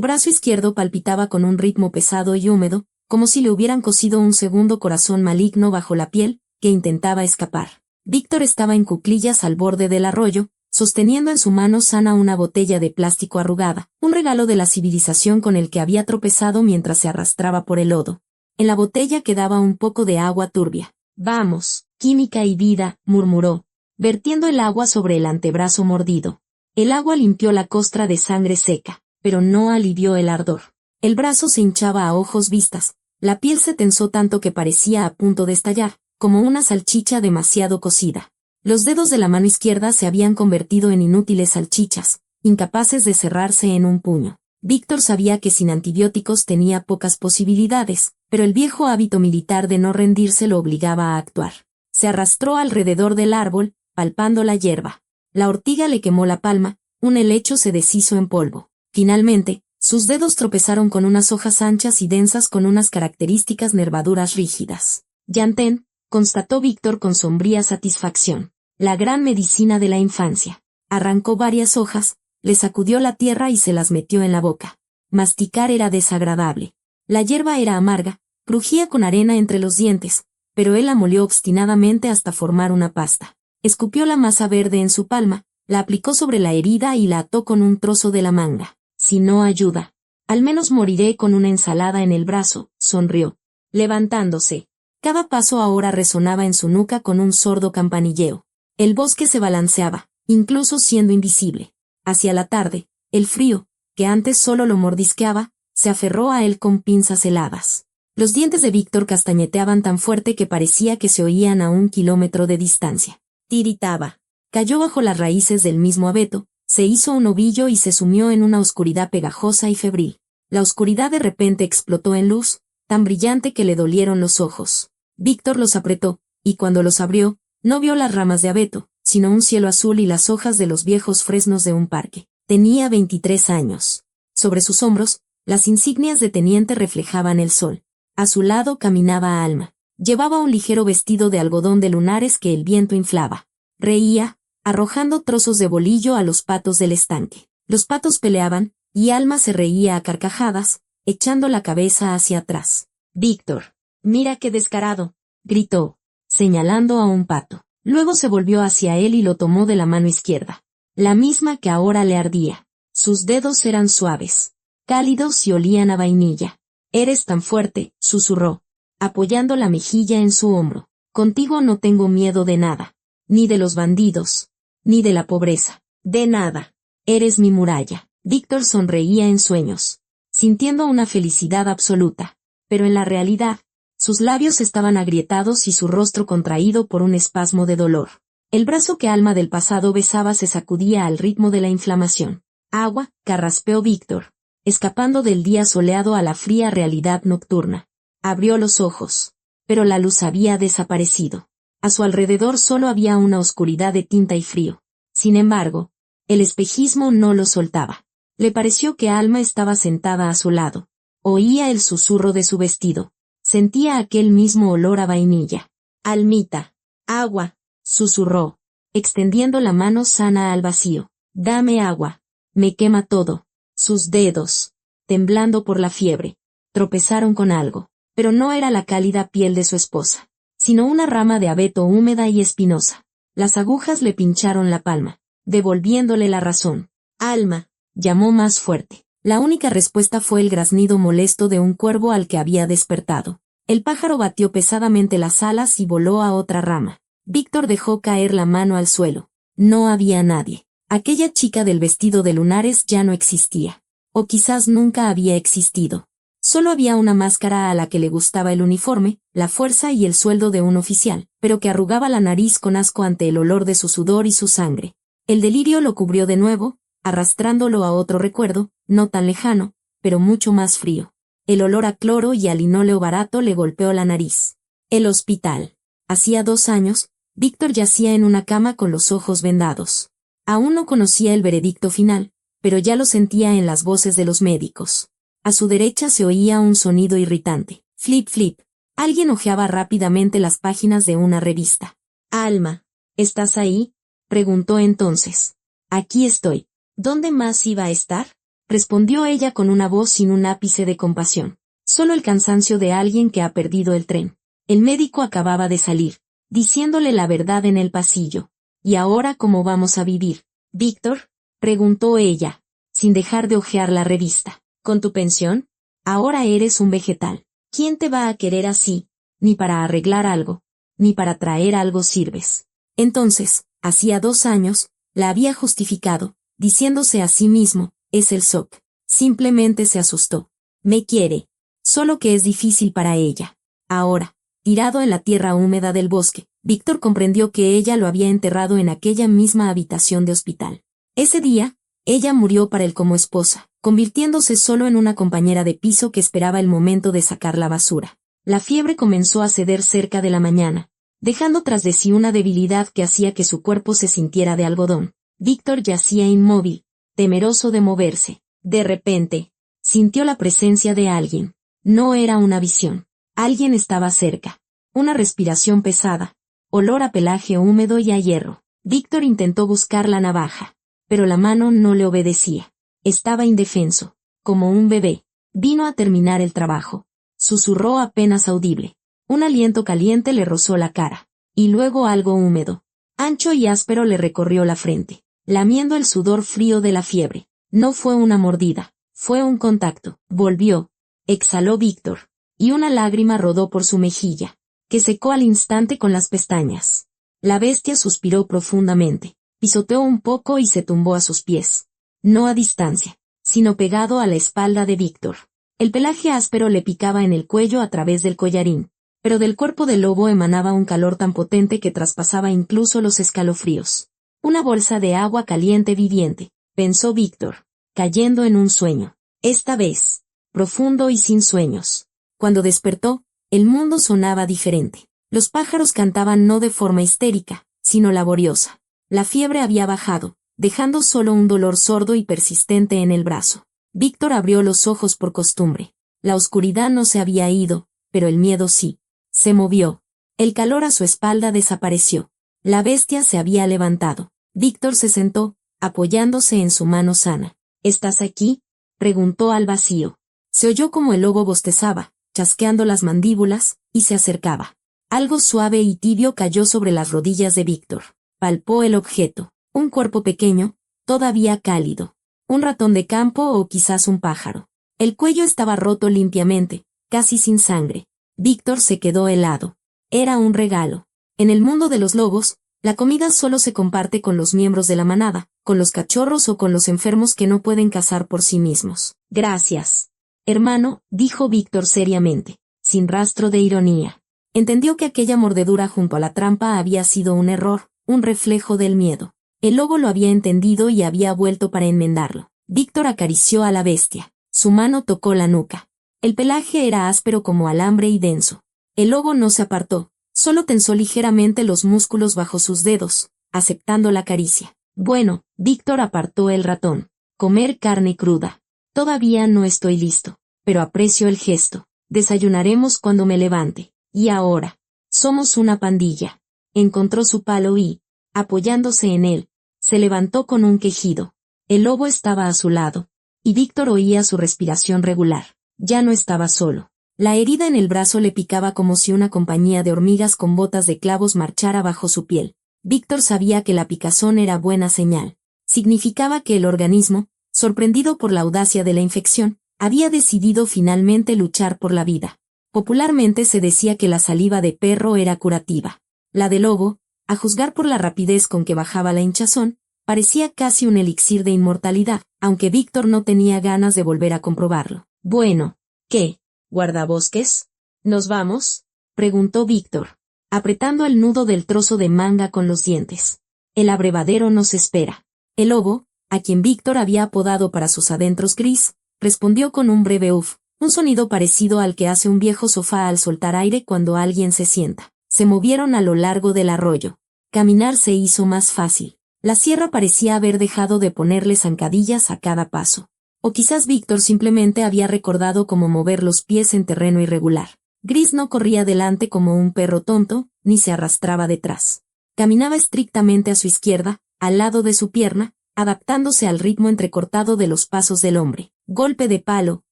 brazo izquierdo palpitaba con un ritmo pesado y húmedo, como si le hubieran cosido un segundo corazón maligno bajo la piel, que intentaba escapar. Víctor estaba en cuclillas al borde del arroyo, sosteniendo en su mano sana una botella de plástico arrugada, un regalo de la civilización con el que había tropezado mientras se arrastraba por el lodo. En la botella quedaba un poco de agua turbia. «Vamos, química y vida», murmuró, vertiendo el agua sobre el antebrazo mordido. El agua limpió la costra de sangre seca, pero no alivió el ardor. El brazo se hinchaba a ojos vistas, la piel se tensó tanto que parecía a punto de estallar, como una salchicha demasiado cocida. Los dedos de la mano izquierda se habían convertido en inútiles salchichas, incapaces de cerrarse en un puño. Víctor sabía que sin antibióticos tenía pocas posibilidades, pero el viejo hábito militar de no rendirse lo obligaba a actuar. Se arrastró alrededor del árbol, palpando la hierba. La ortiga le quemó la palma, un helecho se deshizo en polvo. Finalmente, sus dedos tropezaron con unas hojas anchas y densas con unas características nervaduras rígidas. «Llantén», constató Víctor con sombría satisfacción. La gran medicina de la infancia. Arrancó varias hojas, le sacudió la tierra y se las metió en la boca. Masticar era desagradable. La hierba era amarga, crujía con arena entre los dientes, pero él la molió obstinadamente hasta formar una pasta. Escupió la masa verde en su palma, la aplicó sobre la herida y la ató con un trozo de la manga. «Si no ayuda, al menos moriré con una ensalada en el brazo», sonrió, levantándose. Cada paso ahora resonaba en su nuca con un sordo campanilleo. El bosque se balanceaba, incluso siendo invisible. Hacia la tarde, el frío, que antes solo lo mordisqueaba, se aferró a él con pinzas heladas. Los dientes de Víctor castañeteaban tan fuerte que parecía que se oían a 1 kilómetro de distancia. Tiritaba. Cayó bajo las raíces del mismo abeto, se hizo un ovillo y se sumió en una oscuridad pegajosa y febril. La oscuridad de repente explotó en luz, tan brillante que le dolieron los ojos. Víctor los apretó, y cuando los abrió, no vio las ramas de abeto, sino un cielo azul y las hojas de los viejos fresnos de un parque. Tenía 23 años. Sobre sus hombros, las insignias de teniente reflejaban el sol. A su lado caminaba Alma. Llevaba un ligero vestido de algodón de lunares que el viento inflaba. Reía, arrojando trozos de bolillo a los patos del estanque. Los patos peleaban, y Alma se reía a carcajadas, echando la cabeza hacia atrás. «Víctor, mira qué descarado», gritó, señalando a un pato. Luego se volvió hacia él y lo tomó de la mano izquierda, la misma que ahora le ardía. Sus dedos eran suaves, cálidos y olían a vainilla. «Eres tan fuerte», susurró, apoyando la mejilla en su hombro. «Contigo no tengo miedo de nada, ni de los bandidos, ni de la pobreza, de nada. Eres mi muralla». Víctor sonreía en sueños, sintiendo una felicidad absoluta, pero en la realidad, sus labios estaban agrietados y su rostro contraído por un espasmo de dolor. El brazo que Alma del pasado besaba se sacudía al ritmo de la inflamación. «Agua», carraspeó Víctor, escapando del día soleado a la fría realidad nocturna. Abrió los ojos, pero la luz había desaparecido. A su alrededor solo había una oscuridad de tinta y frío. Sin embargo, el espejismo no lo soltaba. Le pareció que Alma estaba sentada a su lado. Oía el susurro de su vestido. Sentía aquel mismo olor a vainilla. «Almita, agua», susurró, extendiendo la mano sana al vacío. «Dame agua. Me quema todo». Sus dedos, temblando por la fiebre, tropezaron con algo, pero no era la cálida piel de su esposa, sino una rama de abeto húmeda y espinosa. Las agujas le pincharon la palma, devolviéndole la razón. «Alma», llamó más fuerte. La única respuesta fue el graznido molesto de un cuervo al que había despertado. El pájaro batió pesadamente las alas y voló a otra rama. Víctor dejó caer la mano al suelo. No había nadie. Aquella chica del vestido de lunares ya no existía. O quizás nunca había existido. Solo había una máscara a la que le gustaba el uniforme, la fuerza y el sueldo de un oficial, pero que arrugaba la nariz con asco ante el olor de su sudor y su sangre. El delirio lo cubrió de nuevo, arrastrándolo a otro recuerdo, no tan lejano, pero mucho más frío. El olor a cloro y a linóleo barato le golpeó la nariz. El hospital. Hacía 2 años, Víctor yacía en una cama con los ojos vendados. Aún no conocía el veredicto final, pero ya lo sentía en las voces de los médicos. A su derecha se oía un sonido irritante. Flip, flip. Alguien hojeaba rápidamente las páginas de una revista. «Alma, ¿estás ahí?», preguntó entonces. Aquí estoy. ¿Dónde más iba a estar? Respondió ella con una voz sin un ápice de compasión. Solo el cansancio de alguien que ha perdido el tren. El médico acababa de salir, diciéndole la verdad en el pasillo. ¿Y ahora cómo vamos a vivir? ¿Víctor? Preguntó ella, sin dejar de hojear la revista. ¿Con tu pensión? Ahora eres un vegetal. ¿Quién te va a querer así? Ni para arreglar algo, ni para traer algo sirves. Entonces, hacía 2 años, la había justificado, diciéndose a sí mismo, es el SOC. Simplemente se asustó. Me quiere. Solo que es difícil para ella. Ahora, tirado en la tierra húmeda del bosque, Víctor comprendió que ella lo había enterrado en aquella misma habitación de hospital. Ese día, ella murió para él como esposa, convirtiéndose solo en una compañera de piso que esperaba el momento de sacar la basura. La fiebre comenzó a ceder cerca de la mañana, dejando tras de sí una debilidad que hacía que su cuerpo se sintiera de algodón. Víctor yacía inmóvil, temeroso de moverse. De repente, sintió la presencia de alguien. No era una visión. Alguien estaba cerca. Una respiración pesada, olor a pelaje húmedo y a hierro. Víctor intentó buscar la navaja, pero la mano no le obedecía. Estaba indefenso, como un bebé. Vino a terminar el trabajo. Susurró apenas audible. Un aliento caliente le rozó la cara, y luego algo húmedo, ancho y áspero le recorrió la frente, lamiendo el sudor frío de la fiebre. No fue una mordida, fue un contacto. Volvió, exhaló Víctor, y una lágrima rodó por su mejilla, que secó al instante con las pestañas. La bestia suspiró profundamente, pisoteó un poco y se tumbó a sus pies. No a distancia, sino pegado a la espalda de Víctor. El pelaje áspero le picaba en el cuello a través del collarín, pero del cuerpo del lobo emanaba un calor tan potente que traspasaba incluso los escalofríos. Una bolsa de agua caliente viviente, pensó Víctor, cayendo en un sueño. Esta vez, profundo y sin sueños. Cuando despertó, el mundo sonaba diferente. Los pájaros cantaban no de forma histérica, sino laboriosa. La fiebre había bajado, dejando solo un dolor sordo y persistente en el brazo. Víctor abrió los ojos por costumbre. La oscuridad no se había ido, pero el miedo sí. Se movió. El calor a su espalda desapareció. La bestia se había levantado. Víctor se sentó, apoyándose en su mano sana. ¿Estás aquí?, preguntó al vacío. Se oyó como el lobo bostezaba, chasqueando las mandíbulas, y se acercaba. Algo suave y tibio cayó sobre las rodillas de Víctor. Palpó el objeto. Un cuerpo pequeño, todavía cálido. Un ratón de campo o quizás un pájaro. El cuello estaba roto limpiamente, casi sin sangre. Víctor se quedó helado. Era un regalo. En el mundo de los lobos, la comida solo se comparte con los miembros de la manada, con los cachorros o con los enfermos que no pueden cazar por sí mismos. Gracias, hermano, dijo Víctor seriamente, sin rastro de ironía. Entendió que aquella mordedura junto a la trampa había sido un error, un reflejo del miedo. El lobo lo había entendido y había vuelto para enmendarlo. Víctor acarició a la bestia. Su mano tocó la nuca. El pelaje era áspero como alambre y denso. El lobo no se apartó, solo tensó ligeramente los músculos bajo sus dedos, aceptando la caricia. Bueno, Víctor apartó el ratón. Comer carne cruda. Todavía no estoy listo, pero aprecio el gesto. Desayunaremos cuando me levante. Y ahora, somos una pandilla. Encontró su palo y, apoyándose en él, se levantó con un quejido. El lobo estaba a su lado, y Víctor oía su respiración regular. Ya no estaba solo. La herida en el brazo le picaba como si una compañía de hormigas con botas de clavos marchara bajo su piel. Víctor sabía que la picazón era buena señal. Significaba que el organismo, sorprendido por la audacia de la infección, había decidido finalmente luchar por la vida. Popularmente se decía que la saliva de perro era curativa. La de lobo, a juzgar por la rapidez con que bajaba la hinchazón, parecía casi un elixir de inmortalidad, aunque Víctor no tenía ganas de volver a comprobarlo. Bueno, ¿qué, guardabosques? ¿Nos vamos?, preguntó Víctor, apretando el nudo del trozo de manga con los dientes. El abrevadero nos espera. El lobo, a quien Víctor había apodado para sus adentros gris, respondió con un breve uf, un sonido parecido al que hace un viejo sofá al soltar aire cuando alguien se sienta. Se movieron a lo largo del arroyo. Caminar se hizo más fácil. La sierra parecía haber dejado de ponerle zancadillas a cada paso. O quizás Víctor simplemente había recordado cómo mover los pies en terreno irregular. Gris no corría delante como un perro tonto, ni se arrastraba detrás. Caminaba estrictamente a su izquierda, al lado de su pierna, adaptándose al ritmo entrecortado de los pasos del hombre. Golpe de palo,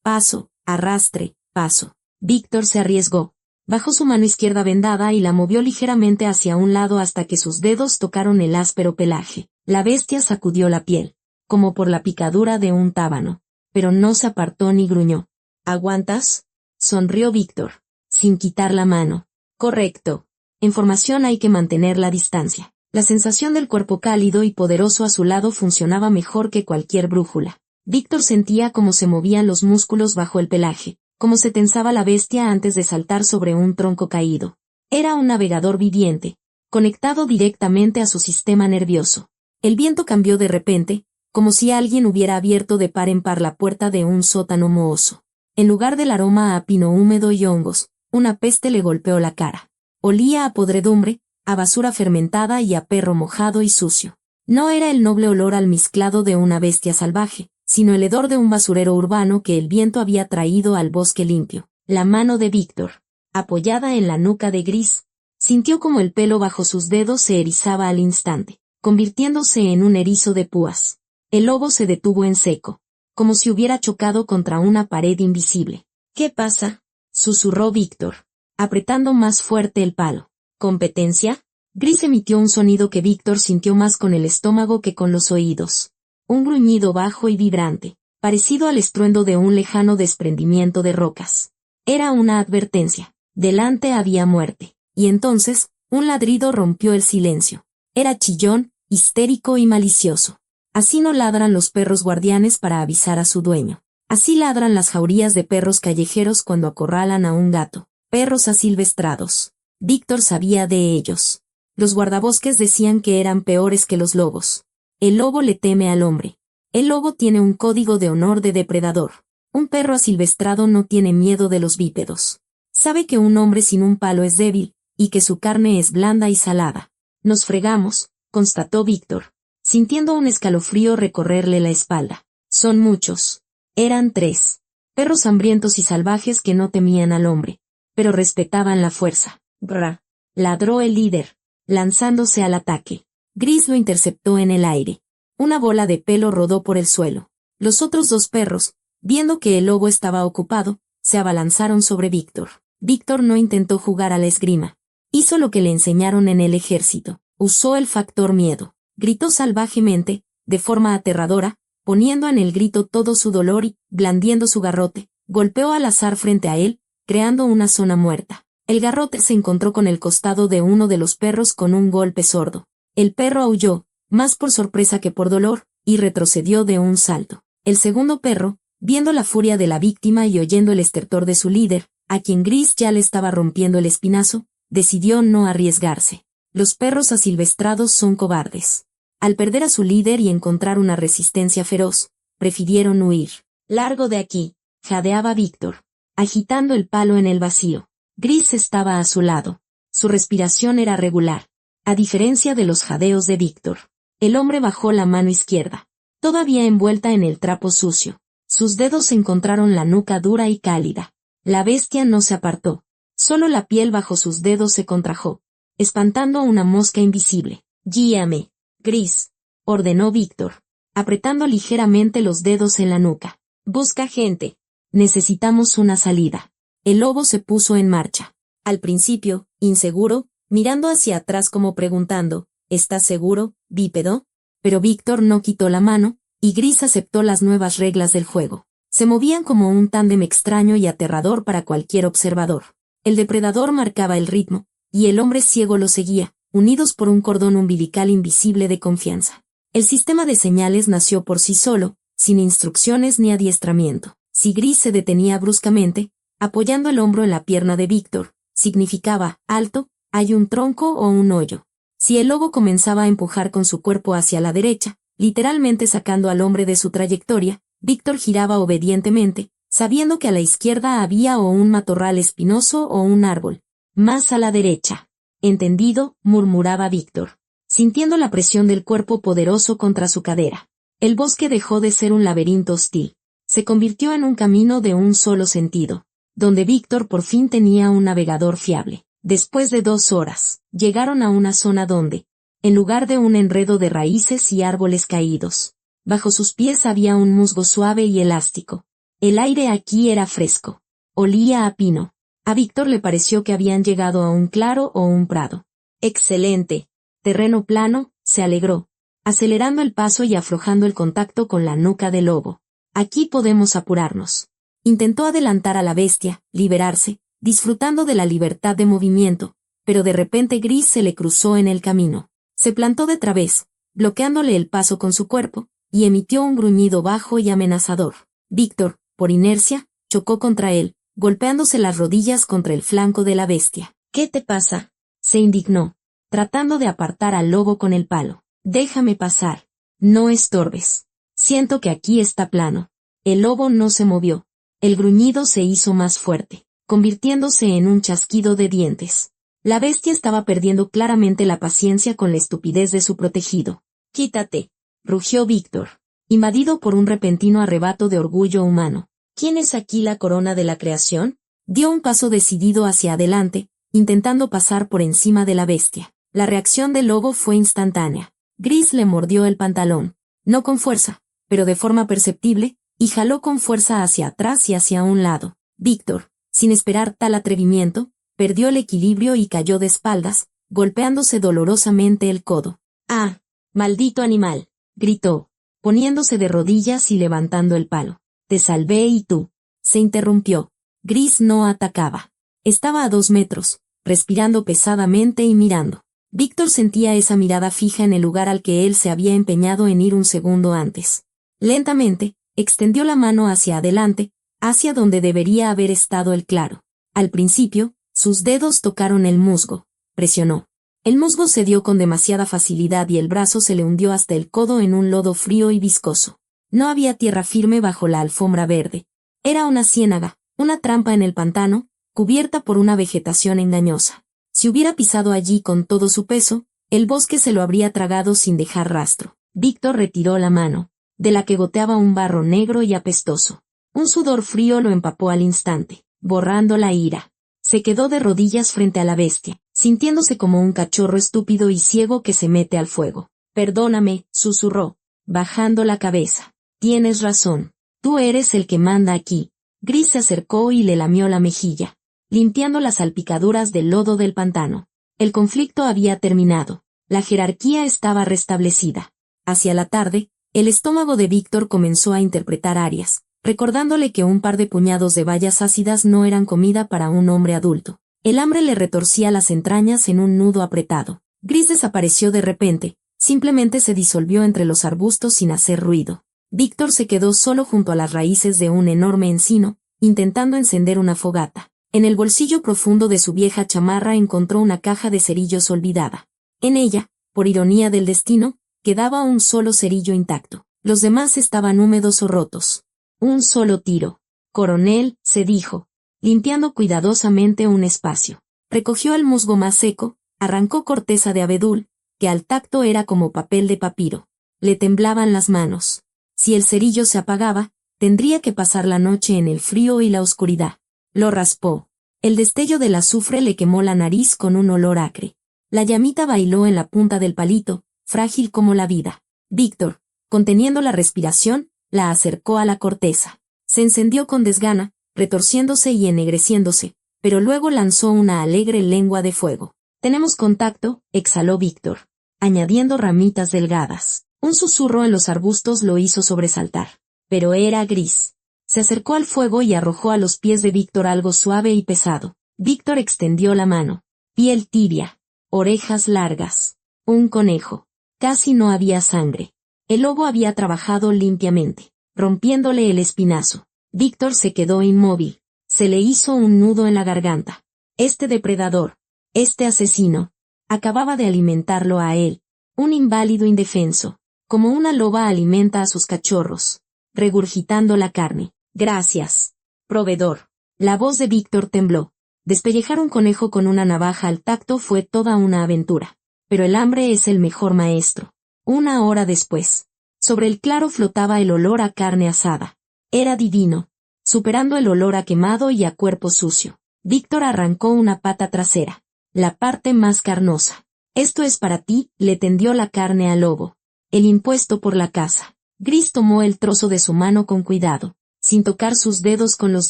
paso, arrastre, paso. Víctor se arriesgó. Bajó su mano izquierda vendada y la movió ligeramente hacia un lado hasta que sus dedos tocaron el áspero pelaje. La bestia sacudió la piel, como por la picadura de un tábano, pero no se apartó ni gruñó. ¿Aguantas? Sonrió Víctor, sin quitar la mano. Correcto. En formación hay que mantener la distancia. La sensación del cuerpo cálido y poderoso a su lado funcionaba mejor que cualquier brújula. Víctor sentía cómo se movían los músculos bajo el pelaje, cómo se tensaba la bestia antes de saltar sobre un tronco caído. Era un navegador viviente, conectado directamente a su sistema nervioso. El viento cambió de repente, como si alguien hubiera abierto de par en par la puerta de un sótano mohoso. En lugar del aroma a pino húmedo y hongos, una peste le golpeó la cara. Olía a podredumbre, a basura fermentada y a perro mojado y sucio. No era el noble olor almizclado de una bestia salvaje, sino el hedor de un basurero urbano que el viento había traído al bosque limpio. La mano de Víctor, apoyada en la nuca de Gris, sintió como el pelo bajo sus dedos se erizaba al instante, convirtiéndose en un erizo de púas. El lobo se detuvo en seco, como si hubiera chocado contra una pared invisible. ¿Qué pasa?, susurró Víctor, apretando más fuerte el palo. ¿Competencia? Gris emitió un sonido que Víctor sintió más con el estómago que con los oídos. Un gruñido bajo y vibrante, parecido al estruendo de un lejano desprendimiento de rocas. Era una advertencia. Delante había muerte. Y entonces, un ladrido rompió el silencio. Era chillón, histérico y malicioso. Así no ladran los perros guardianes para avisar a su dueño. Así ladran las jaurías de perros callejeros cuando acorralan a un gato. Perros asilvestrados. Víctor sabía de ellos. Los guardabosques decían que eran peores que los lobos. El lobo le teme al hombre. El lobo tiene un código de honor de depredador. Un perro asilvestrado no tiene miedo de los bípedos. Sabe que un hombre sin un palo es débil, y que su carne es blanda y salada. Nos fregamos, constató Víctor, sintiendo un escalofrío recorrerle la espalda. Son muchos. Eran 3. Perros hambrientos y salvajes que no temían al hombre, pero respetaban la fuerza. Brr. Ladró el líder, lanzándose al ataque. Gris lo interceptó en el aire. Una bola de pelo rodó por el suelo. Los otros 2 perros, viendo que el lobo estaba ocupado, se abalanzaron sobre Víctor. Víctor no intentó jugar a la esgrima. Hizo lo que le enseñaron en el ejército. Usó el factor miedo. Gritó salvajemente, de forma aterradora, poniendo en el grito todo su dolor y, blandiendo su garrote, golpeó al azar frente a él, creando una zona muerta. El garrote se encontró con el costado de uno de los perros con un golpe sordo. El perro aulló, más por sorpresa que por dolor, y retrocedió de un salto. El segundo perro, viendo la furia de la víctima y oyendo el estertor de su líder, a quien Gris ya le estaba rompiendo el espinazo, decidió no arriesgarse. Los perros asilvestrados son cobardes. Al perder a su líder y encontrar una resistencia feroz, prefirieron huir. Largo de aquí, jadeaba Víctor, agitando el palo en el vacío. Gris estaba a su lado. Su respiración era regular, a diferencia de los jadeos de Víctor. El hombre bajó la mano izquierda, todavía envuelta en el trapo sucio. Sus dedos encontraron la nuca dura y cálida. La bestia no se apartó. Solo la piel bajo sus dedos se contrajo, espantando a una mosca invisible. «Guíame, Gris», ordenó Víctor, apretando ligeramente los dedos en la nuca. «Busca gente. Necesitamos una salida». El lobo se puso en marcha. Al principio, inseguro, mirando hacia atrás como preguntando, ¿estás seguro, bípedo? Pero Víctor no quitó la mano, y Gris aceptó las nuevas reglas del juego. Se movían como un tándem extraño y aterrador para cualquier observador. El depredador marcaba el ritmo, y el hombre ciego lo seguía, unidos por un cordón umbilical invisible de confianza. El sistema de señales nació por sí solo, sin instrucciones ni adiestramiento. Si Gris se detenía bruscamente, apoyando el hombro en la pierna de Víctor, significaba, alto, hay un tronco o un hoyo. Si el lobo comenzaba a empujar con su cuerpo hacia la derecha, literalmente sacando al hombre de su trayectoria, Víctor giraba obedientemente, sabiendo que a la izquierda había o un matorral espinoso o un árbol. Más a la derecha. Entendido, murmuraba Víctor, sintiendo la presión del cuerpo poderoso contra su cadera. El bosque dejó de ser un laberinto hostil. Se convirtió en un camino de un solo sentido, donde Víctor por fin tenía un navegador fiable. Después de 2 horas, llegaron a una zona donde, en lugar de un enredo de raíces y árboles caídos. Bajo sus pies había un musgo suave y elástico. El aire aquí era fresco. Olía a pino. A Víctor le pareció que habían llegado a un claro o un prado. ¡Excelente! Terreno plano, se alegró, acelerando el paso y aflojando el contacto con la nuca del lobo. Aquí podemos apurarnos. Intentó adelantar a la bestia, liberarse, disfrutando de la libertad de movimiento, pero de repente Gris se le cruzó en el camino. Se plantó de través, bloqueándole el paso con su cuerpo, y emitió un gruñido bajo y amenazador. Víctor, por inercia, chocó contra él, golpeándose las rodillas contra el flanco de la bestia. ¿Qué te pasa? Se indignó, tratando de apartar al lobo con el palo. Déjame pasar. No estorbes. Siento que aquí está plano. El lobo no se movió. El gruñido se hizo más fuerte, convirtiéndose en un chasquido de dientes. La bestia estaba perdiendo claramente la paciencia con la estupidez de su protegido. Quítate, rugió Víctor, invadido por un repentino arrebato de orgullo humano. ¿Quién es aquí la corona de la creación? Dio un paso decidido hacia adelante, intentando pasar por encima de la bestia. La reacción del lobo fue instantánea. Gris le mordió el pantalón, no con fuerza, pero de forma perceptible, y jaló con fuerza hacia atrás y hacia un lado. Víctor, sin esperar tal atrevimiento, perdió el equilibrio y cayó de espaldas, golpeándose dolorosamente el codo. ¡Ah! ¡Maldito animal!, gritó, poniéndose de rodillas y levantando el palo. Te salvé y tú. Se interrumpió. Gris no atacaba. Estaba a 2 metros, respirando pesadamente y mirando. Víctor sentía esa mirada fija en el lugar al que él se había empeñado en ir un segundo antes. Lentamente, extendió la mano hacia adelante, hacia donde debería haber estado el claro. Al principio, sus dedos tocaron el musgo. Presionó. El musgo cedió con demasiada facilidad y el brazo se le hundió hasta el codo en un lodo frío y viscoso. No había tierra firme bajo la alfombra verde. Era una ciénaga, una trampa en el pantano, cubierta por una vegetación engañosa. Si hubiera pisado allí con todo su peso, el bosque se lo habría tragado sin dejar rastro. Víctor retiró la mano, de la que goteaba un barro negro y apestoso. Un sudor frío lo empapó al instante, borrando la ira. Se quedó de rodillas frente a la bestia, sintiéndose como un cachorro estúpido y ciego que se mete al fuego. Perdóname, susurró, bajando la cabeza. Tienes razón. Tú eres el que manda aquí. Gris se acercó y le lamió la mejilla, limpiando las salpicaduras del lodo del pantano. El conflicto había terminado. La jerarquía estaba restablecida. Hacia la tarde, el estómago de Víctor comenzó a interpretar arias, recordándole que un par de puñados de bayas ácidas no eran comida para un hombre adulto. El hambre le retorcía las entrañas en un nudo apretado. Gris desapareció de repente, simplemente se disolvió entre los arbustos sin hacer ruido. Víctor se quedó solo junto a las raíces de un enorme encino, intentando encender una fogata. En el bolsillo profundo de su vieja chamarra encontró una caja de cerillos olvidada. En ella, por ironía del destino, quedaba un solo cerillo intacto. Los demás estaban húmedos o rotos. Un solo tiro. Coronel, se dijo, limpiando cuidadosamente un espacio. Recogió el musgo más seco, arrancó corteza de abedul, que al tacto era como papel de papiro. Le temblaban las manos. Si el cerillo se apagaba, tendría que pasar la noche en el frío y la oscuridad. Lo raspó. El destello del azufre le quemó la nariz con un olor acre. La llamita bailó en la punta del palito, frágil como la vida. Víctor, conteniendo la respiración, la acercó a la corteza. Se encendió con desgana, retorciéndose y ennegreciéndose, pero luego lanzó una alegre lengua de fuego. Tenemos contacto, exhaló Víctor, añadiendo ramitas delgadas. Un susurro en los arbustos lo hizo sobresaltar. Pero era Gris. Se acercó al fuego y arrojó a los pies de Víctor algo suave y pesado. Víctor extendió la mano. Piel tibia. Orejas largas. Un conejo. Casi no había sangre. El lobo había trabajado limpiamente, rompiéndole el espinazo. Víctor se quedó inmóvil. Se le hizo un nudo en la garganta. Este depredador, este asesino, acababa de alimentarlo a él, un inválido indefenso, como una loba alimenta a sus cachorros, regurgitando la carne. Gracias, proveedor. La voz de Víctor tembló. Despellejar un conejo con una navaja al tacto fue toda una aventura. Pero el hambre es el mejor maestro. 1 hora después, sobre el claro flotaba el olor a carne asada. Era divino, superando el olor a quemado y a cuerpo sucio. Víctor arrancó una pata trasera, la parte más carnosa. Esto es para ti, le tendió la carne al lobo. El impuesto por la caza. Gris tomó el trozo de su mano con cuidado, sin tocar sus dedos con los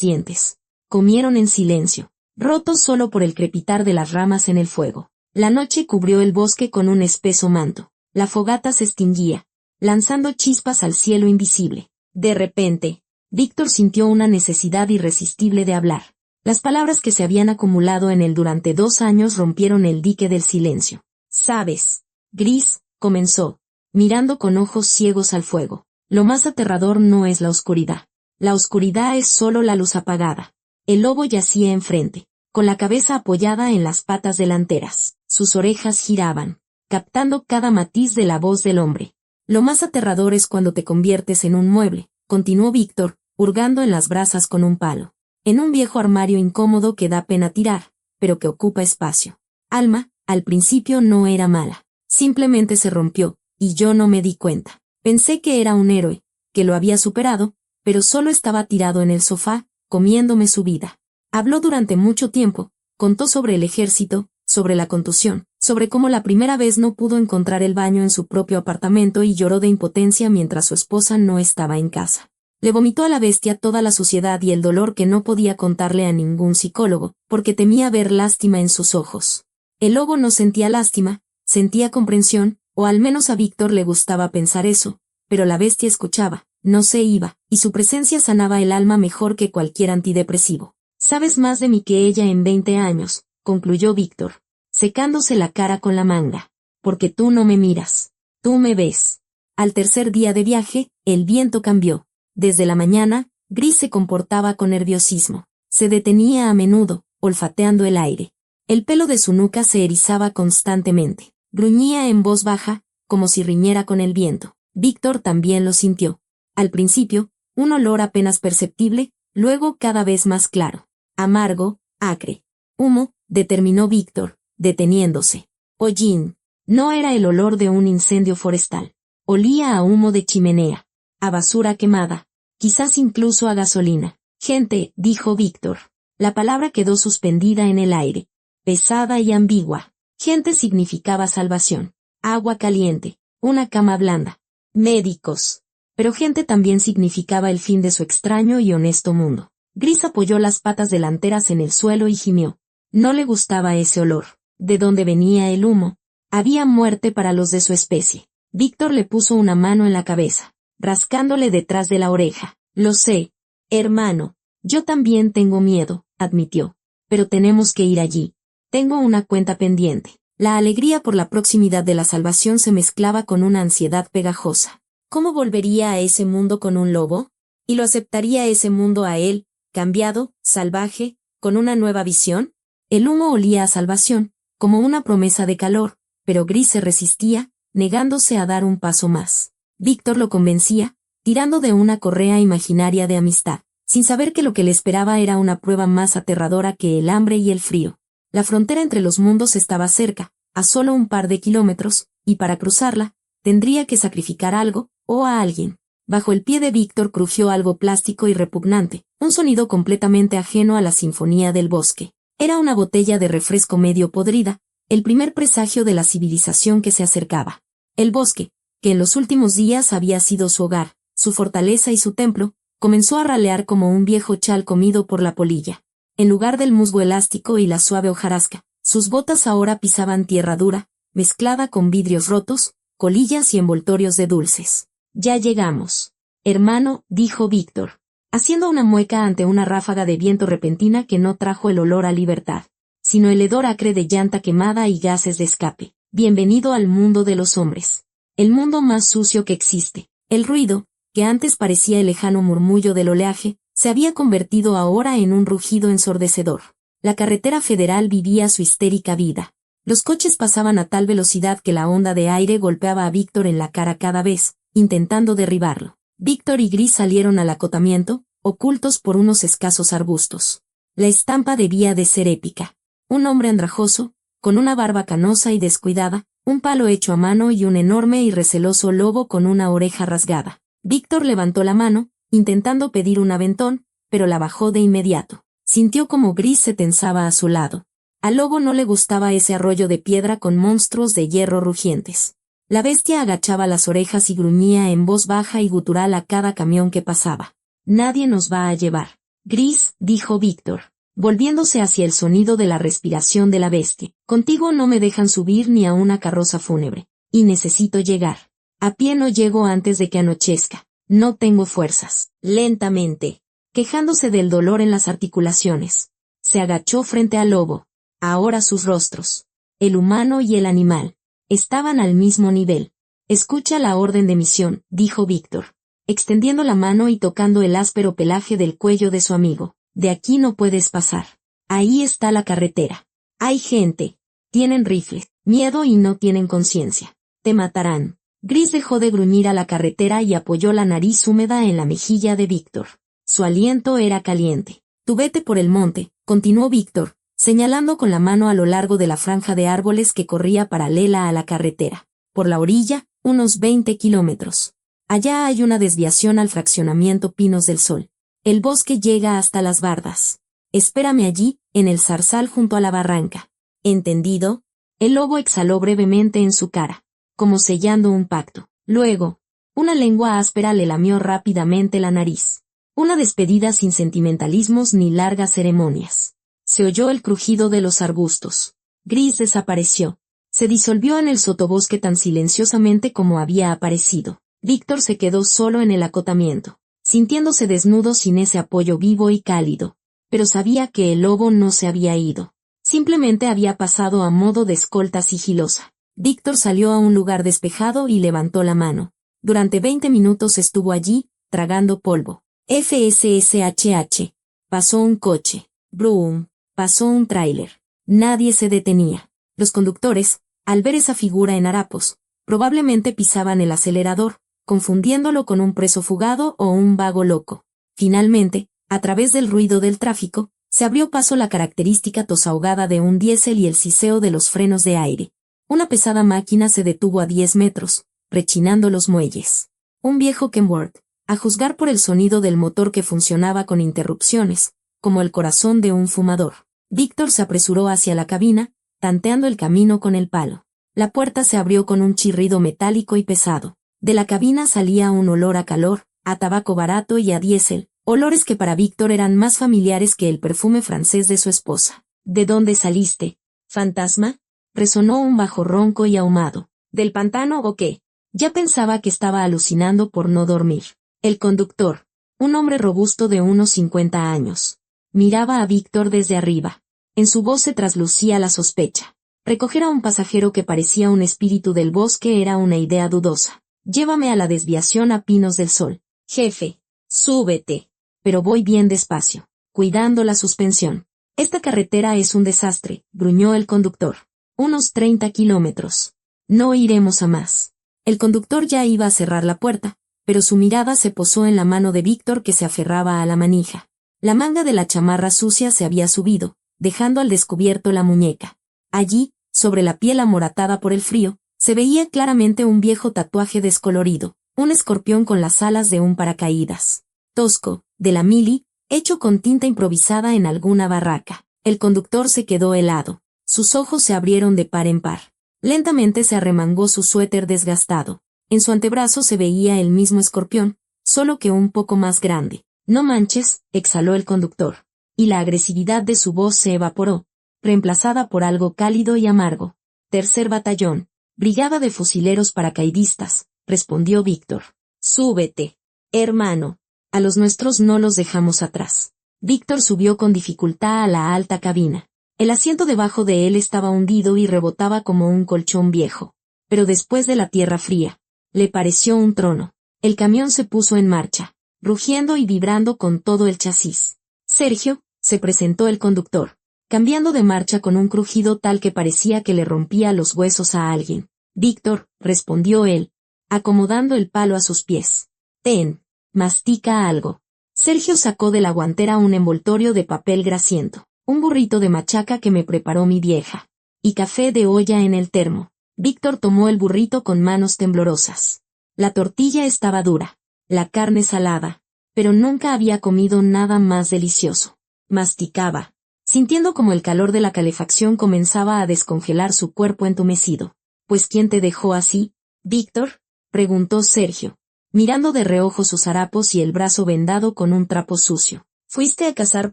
dientes. Comieron en silencio, rotos solo por el crepitar de las ramas en el fuego. La noche cubrió el bosque con un espeso manto. La fogata se extinguía, lanzando chispas al cielo invisible. De repente, Víctor sintió una necesidad irresistible de hablar. Las palabras que se habían acumulado en él durante 2 años rompieron el dique del silencio. «¿Sabes?» Gris, comenzó, mirando con ojos ciegos al fuego. «Lo más aterrador no es la oscuridad. La oscuridad es solo la luz apagada». El lobo yacía enfrente, con la cabeza apoyada en las patas delanteras. Sus orejas giraban, captando cada matiz de la voz del hombre. «Lo más aterrador es cuando te conviertes en un mueble», continuó Víctor, hurgando en las brasas con un palo. «En un viejo armario incómodo que da pena tirar, pero que ocupa espacio. Alma, al principio no era mala. Simplemente se rompió, y yo no me di cuenta. Pensé que era un héroe, que lo había superado, pero solo estaba tirado en el sofá, comiéndome su vida». Habló durante mucho tiempo, contó sobre el ejército, sobre la contusión, sobre cómo la primera vez no pudo encontrar el baño en su propio apartamento y lloró de impotencia mientras su esposa no estaba en casa. Le vomitó a la bestia toda la suciedad y el dolor que no podía contarle a ningún psicólogo, porque temía ver lástima en sus ojos. El lobo no sentía lástima, sentía comprensión, o al menos a Víctor le gustaba pensar eso, pero la bestia escuchaba, no se iba, y su presencia sanaba el alma mejor que cualquier antidepresivo. «Sabes más de mí que ella en 20 años», concluyó Víctor, secándose la cara con la manga. «Porque tú no me miras. Tú me ves». Al tercer día de viaje, el viento cambió. Desde la mañana, Gris se comportaba con nerviosismo. Se detenía a menudo, olfateando el aire. El pelo de su nuca se erizaba constantemente. Gruñía en voz baja, como si riñera con el viento. Víctor también lo sintió. Al principio, un olor apenas perceptible, luego cada vez más claro. Amargo, acre. Humo, determinó Víctor, deteniéndose. Hollín. No era el olor de un incendio forestal. Olía a humo de chimenea, a basura quemada, quizás incluso a gasolina. «Gente», dijo Víctor. La palabra quedó suspendida en el aire, pesada y ambigua. Gente significaba salvación, agua caliente, una cama blanda, médicos. Pero gente también significaba el fin de su extraño y honesto mundo. Gris apoyó las patas delanteras en el suelo y gimió. No le gustaba ese olor. ¿De dónde venía el humo? Había muerte para los de su especie. Víctor le puso una mano en la cabeza, rascándole detrás de la oreja. «Lo sé, hermano. Yo también tengo miedo», admitió. «Pero tenemos que ir allí. Tengo una cuenta pendiente». La alegría por la proximidad de la salvación se mezclaba con una ansiedad pegajosa. ¿Cómo volvería a ese mundo con un lobo? ¿Y lo aceptaría ese mundo a él, cambiado, salvaje, con una nueva visión? El humo olía a salvación, como una promesa de calor, pero Gris se resistía, negándose a dar un paso más. Víctor lo convencía, tirando de una correa imaginaria de amistad, sin saber que lo que le esperaba era una prueba más aterradora que el hambre y el frío. La frontera entre los mundos estaba cerca, a solo un par de kilómetros, y para cruzarla, tendría que sacrificar algo, o a alguien. Bajo el pie de Víctor crujió algo plástico y repugnante, un sonido completamente ajeno a la sinfonía del bosque. Era una botella de refresco medio podrida, el primer presagio de la civilización que se acercaba. El bosque, que en los últimos días había sido su hogar, su fortaleza y su templo, comenzó a ralear como un viejo chal comido por la polilla. En lugar del musgo elástico y la suave hojarasca, sus botas ahora pisaban tierra dura, mezclada con vidrios rotos, colillas y envoltorios de dulces. «Ya llegamos. Hermano», dijo Víctor, haciendo una mueca ante una ráfaga de viento repentina que no trajo el olor a libertad, sino el hedor acre de llanta quemada y gases de escape. «Bienvenido al mundo de los hombres. El mundo más sucio que existe». El ruido, que antes parecía el lejano murmullo del oleaje, se había convertido ahora en un rugido ensordecedor. La carretera federal vivía su histérica vida. Los coches pasaban a tal velocidad que la onda de aire golpeaba a Víctor en la cara cada vez, intentando derribarlo. Víctor y Gris salieron al acotamiento, ocultos por unos escasos arbustos. La estampa debía de ser épica. Un hombre andrajoso, con una barba canosa y descuidada, un palo hecho a mano y un enorme y receloso lobo con una oreja rasgada. Víctor levantó la mano, intentando pedir un aventón, pero la bajó de inmediato. Sintió como Gris se tensaba a su lado. Al lobo no le gustaba ese arroyo de piedra con monstruos de hierro rugientes. La bestia agachaba las orejas y gruñía en voz baja y gutural a cada camión que pasaba. «Nadie nos va a llevar». «Gris», dijo Víctor, volviéndose hacia el sonido de la respiración de la bestia. «Contigo no me dejan subir ni a una carroza fúnebre. Y necesito llegar. A pie no llego antes de que anochezca. No tengo fuerzas». Lentamente, quejándose del dolor en las articulaciones, se agachó frente al lobo. Ahora sus rostros, el humano y el animal, estaban al mismo nivel. «Escucha la orden de misión», dijo Víctor, extendiendo la mano y tocando el áspero pelaje del cuello de su amigo. «De aquí no puedes pasar. Ahí está la carretera. Hay gente. Tienen rifles, miedo y no tienen conciencia. Te matarán». Gris dejó de gruñir a la carretera y apoyó la nariz húmeda en la mejilla de Víctor. Su aliento era caliente. «Tú vete por el monte», continuó Víctor, señalando con la mano a lo largo de la franja de árboles que corría paralela a la carretera. «Por la orilla, unos 20 kilómetros. Allá hay una desviación al fraccionamiento Pinos del Sol. El bosque llega hasta las bardas. Espérame allí, en el zarzal junto a la barranca». «¿Entendido?». El lobo exhaló brevemente en su cara, como sellando un pacto. Luego, una lengua áspera le lamió rápidamente la nariz. Una despedida sin sentimentalismos ni largas ceremonias. Se oyó el crujido de los arbustos. Gris desapareció. Se disolvió en el sotobosque tan silenciosamente como había aparecido. Víctor se quedó solo en el acotamiento, sintiéndose desnudo sin ese apoyo vivo y cálido. Pero sabía que el lobo no se había ido. Simplemente había pasado a modo de escolta sigilosa. Víctor salió a un lugar despejado y levantó la mano. Durante 20 minutos estuvo allí, tragando polvo. FSSHH. Pasó un coche. Brum. Pasó un tráiler. Nadie se detenía. Los conductores, al ver esa figura en harapos, probablemente pisaban el acelerador, confundiéndolo con un preso fugado o un vago loco. Finalmente, a través del ruido del tráfico, se abrió paso la característica tos ahogada de un diésel y el siseo de los frenos de aire. Una pesada máquina se detuvo a 10 metros, rechinando los muelles. Un viejo Kenworth, a juzgar por el sonido del motor que funcionaba con interrupciones, como el corazón de un fumador. Víctor se apresuró hacia la cabina, tanteando el camino con el palo. La puerta se abrió con un chirrido metálico y pesado. De la cabina salía un olor a calor, a tabaco barato y a diésel, olores que para Víctor eran más familiares que el perfume francés de su esposa. «¿De dónde saliste, fantasma?», resonó un bajo ronco y ahumado. «¿Del pantano o qué?». Ya pensaba que estaba alucinando por no dormir. El conductor, un hombre robusto de unos 50 años, miraba a Víctor desde arriba. En su voz se traslucía la sospecha. Recoger a un pasajero que parecía un espíritu del bosque era una idea dudosa. «Llévame a la desviación a Pinos del Sol». «Jefe, súbete». «Pero voy bien despacio, cuidando la suspensión». «Esta carretera es un desastre», gruñó el conductor. «Unos 30 kilómetros. No iremos a más». El conductor ya iba a cerrar la puerta, pero su mirada se posó en la mano de Víctor que se aferraba a la manija. La manga de la chamarra sucia se había subido, dejando al descubierto la muñeca. Allí, sobre la piel amoratada por el frío, se veía claramente un viejo tatuaje descolorido, un escorpión con las alas de un paracaídas. Tosco, de la mili, hecho con tinta improvisada en alguna barraca. El conductor se quedó helado. Sus ojos se abrieron de par en par. Lentamente se arremangó su suéter desgastado. En su antebrazo se veía el mismo escorpión, solo que un poco más grande. «No manches», exhaló el conductor. Y la agresividad de su voz se evaporó, reemplazada por algo cálido y amargo. «Tercer batallón, brigada de fusileros paracaidistas», respondió Víctor. «Súbete, hermano. A los nuestros no los dejamos atrás». Víctor subió con dificultad a la alta cabina. El asiento debajo de él estaba hundido y rebotaba como un colchón viejo. Pero después de la tierra fría, le pareció un trono. El camión se puso en marcha, rugiendo y vibrando con todo el chasis. «Sergio», se presentó el conductor, cambiando de marcha con un crujido tal que parecía que le rompía los huesos a alguien. «Víctor», respondió él, acomodando el palo a sus pies. «Ten, mastica algo». Sergio sacó de la guantera un envoltorio de papel grasiento, un burrito de machaca que me preparó mi vieja, y café de olla en el termo. Víctor tomó el burrito con manos temblorosas. La tortilla estaba dura, la carne salada, pero nunca había comido nada más delicioso. Masticaba. sintiendo como el calor de la calefacción comenzaba a descongelar su cuerpo entumecido. ¿Pues quién te dejó así, Víctor?, preguntó Sergio, mirando de reojo sus harapos y el brazo vendado con un trapo sucio. ¿Fuiste a cazar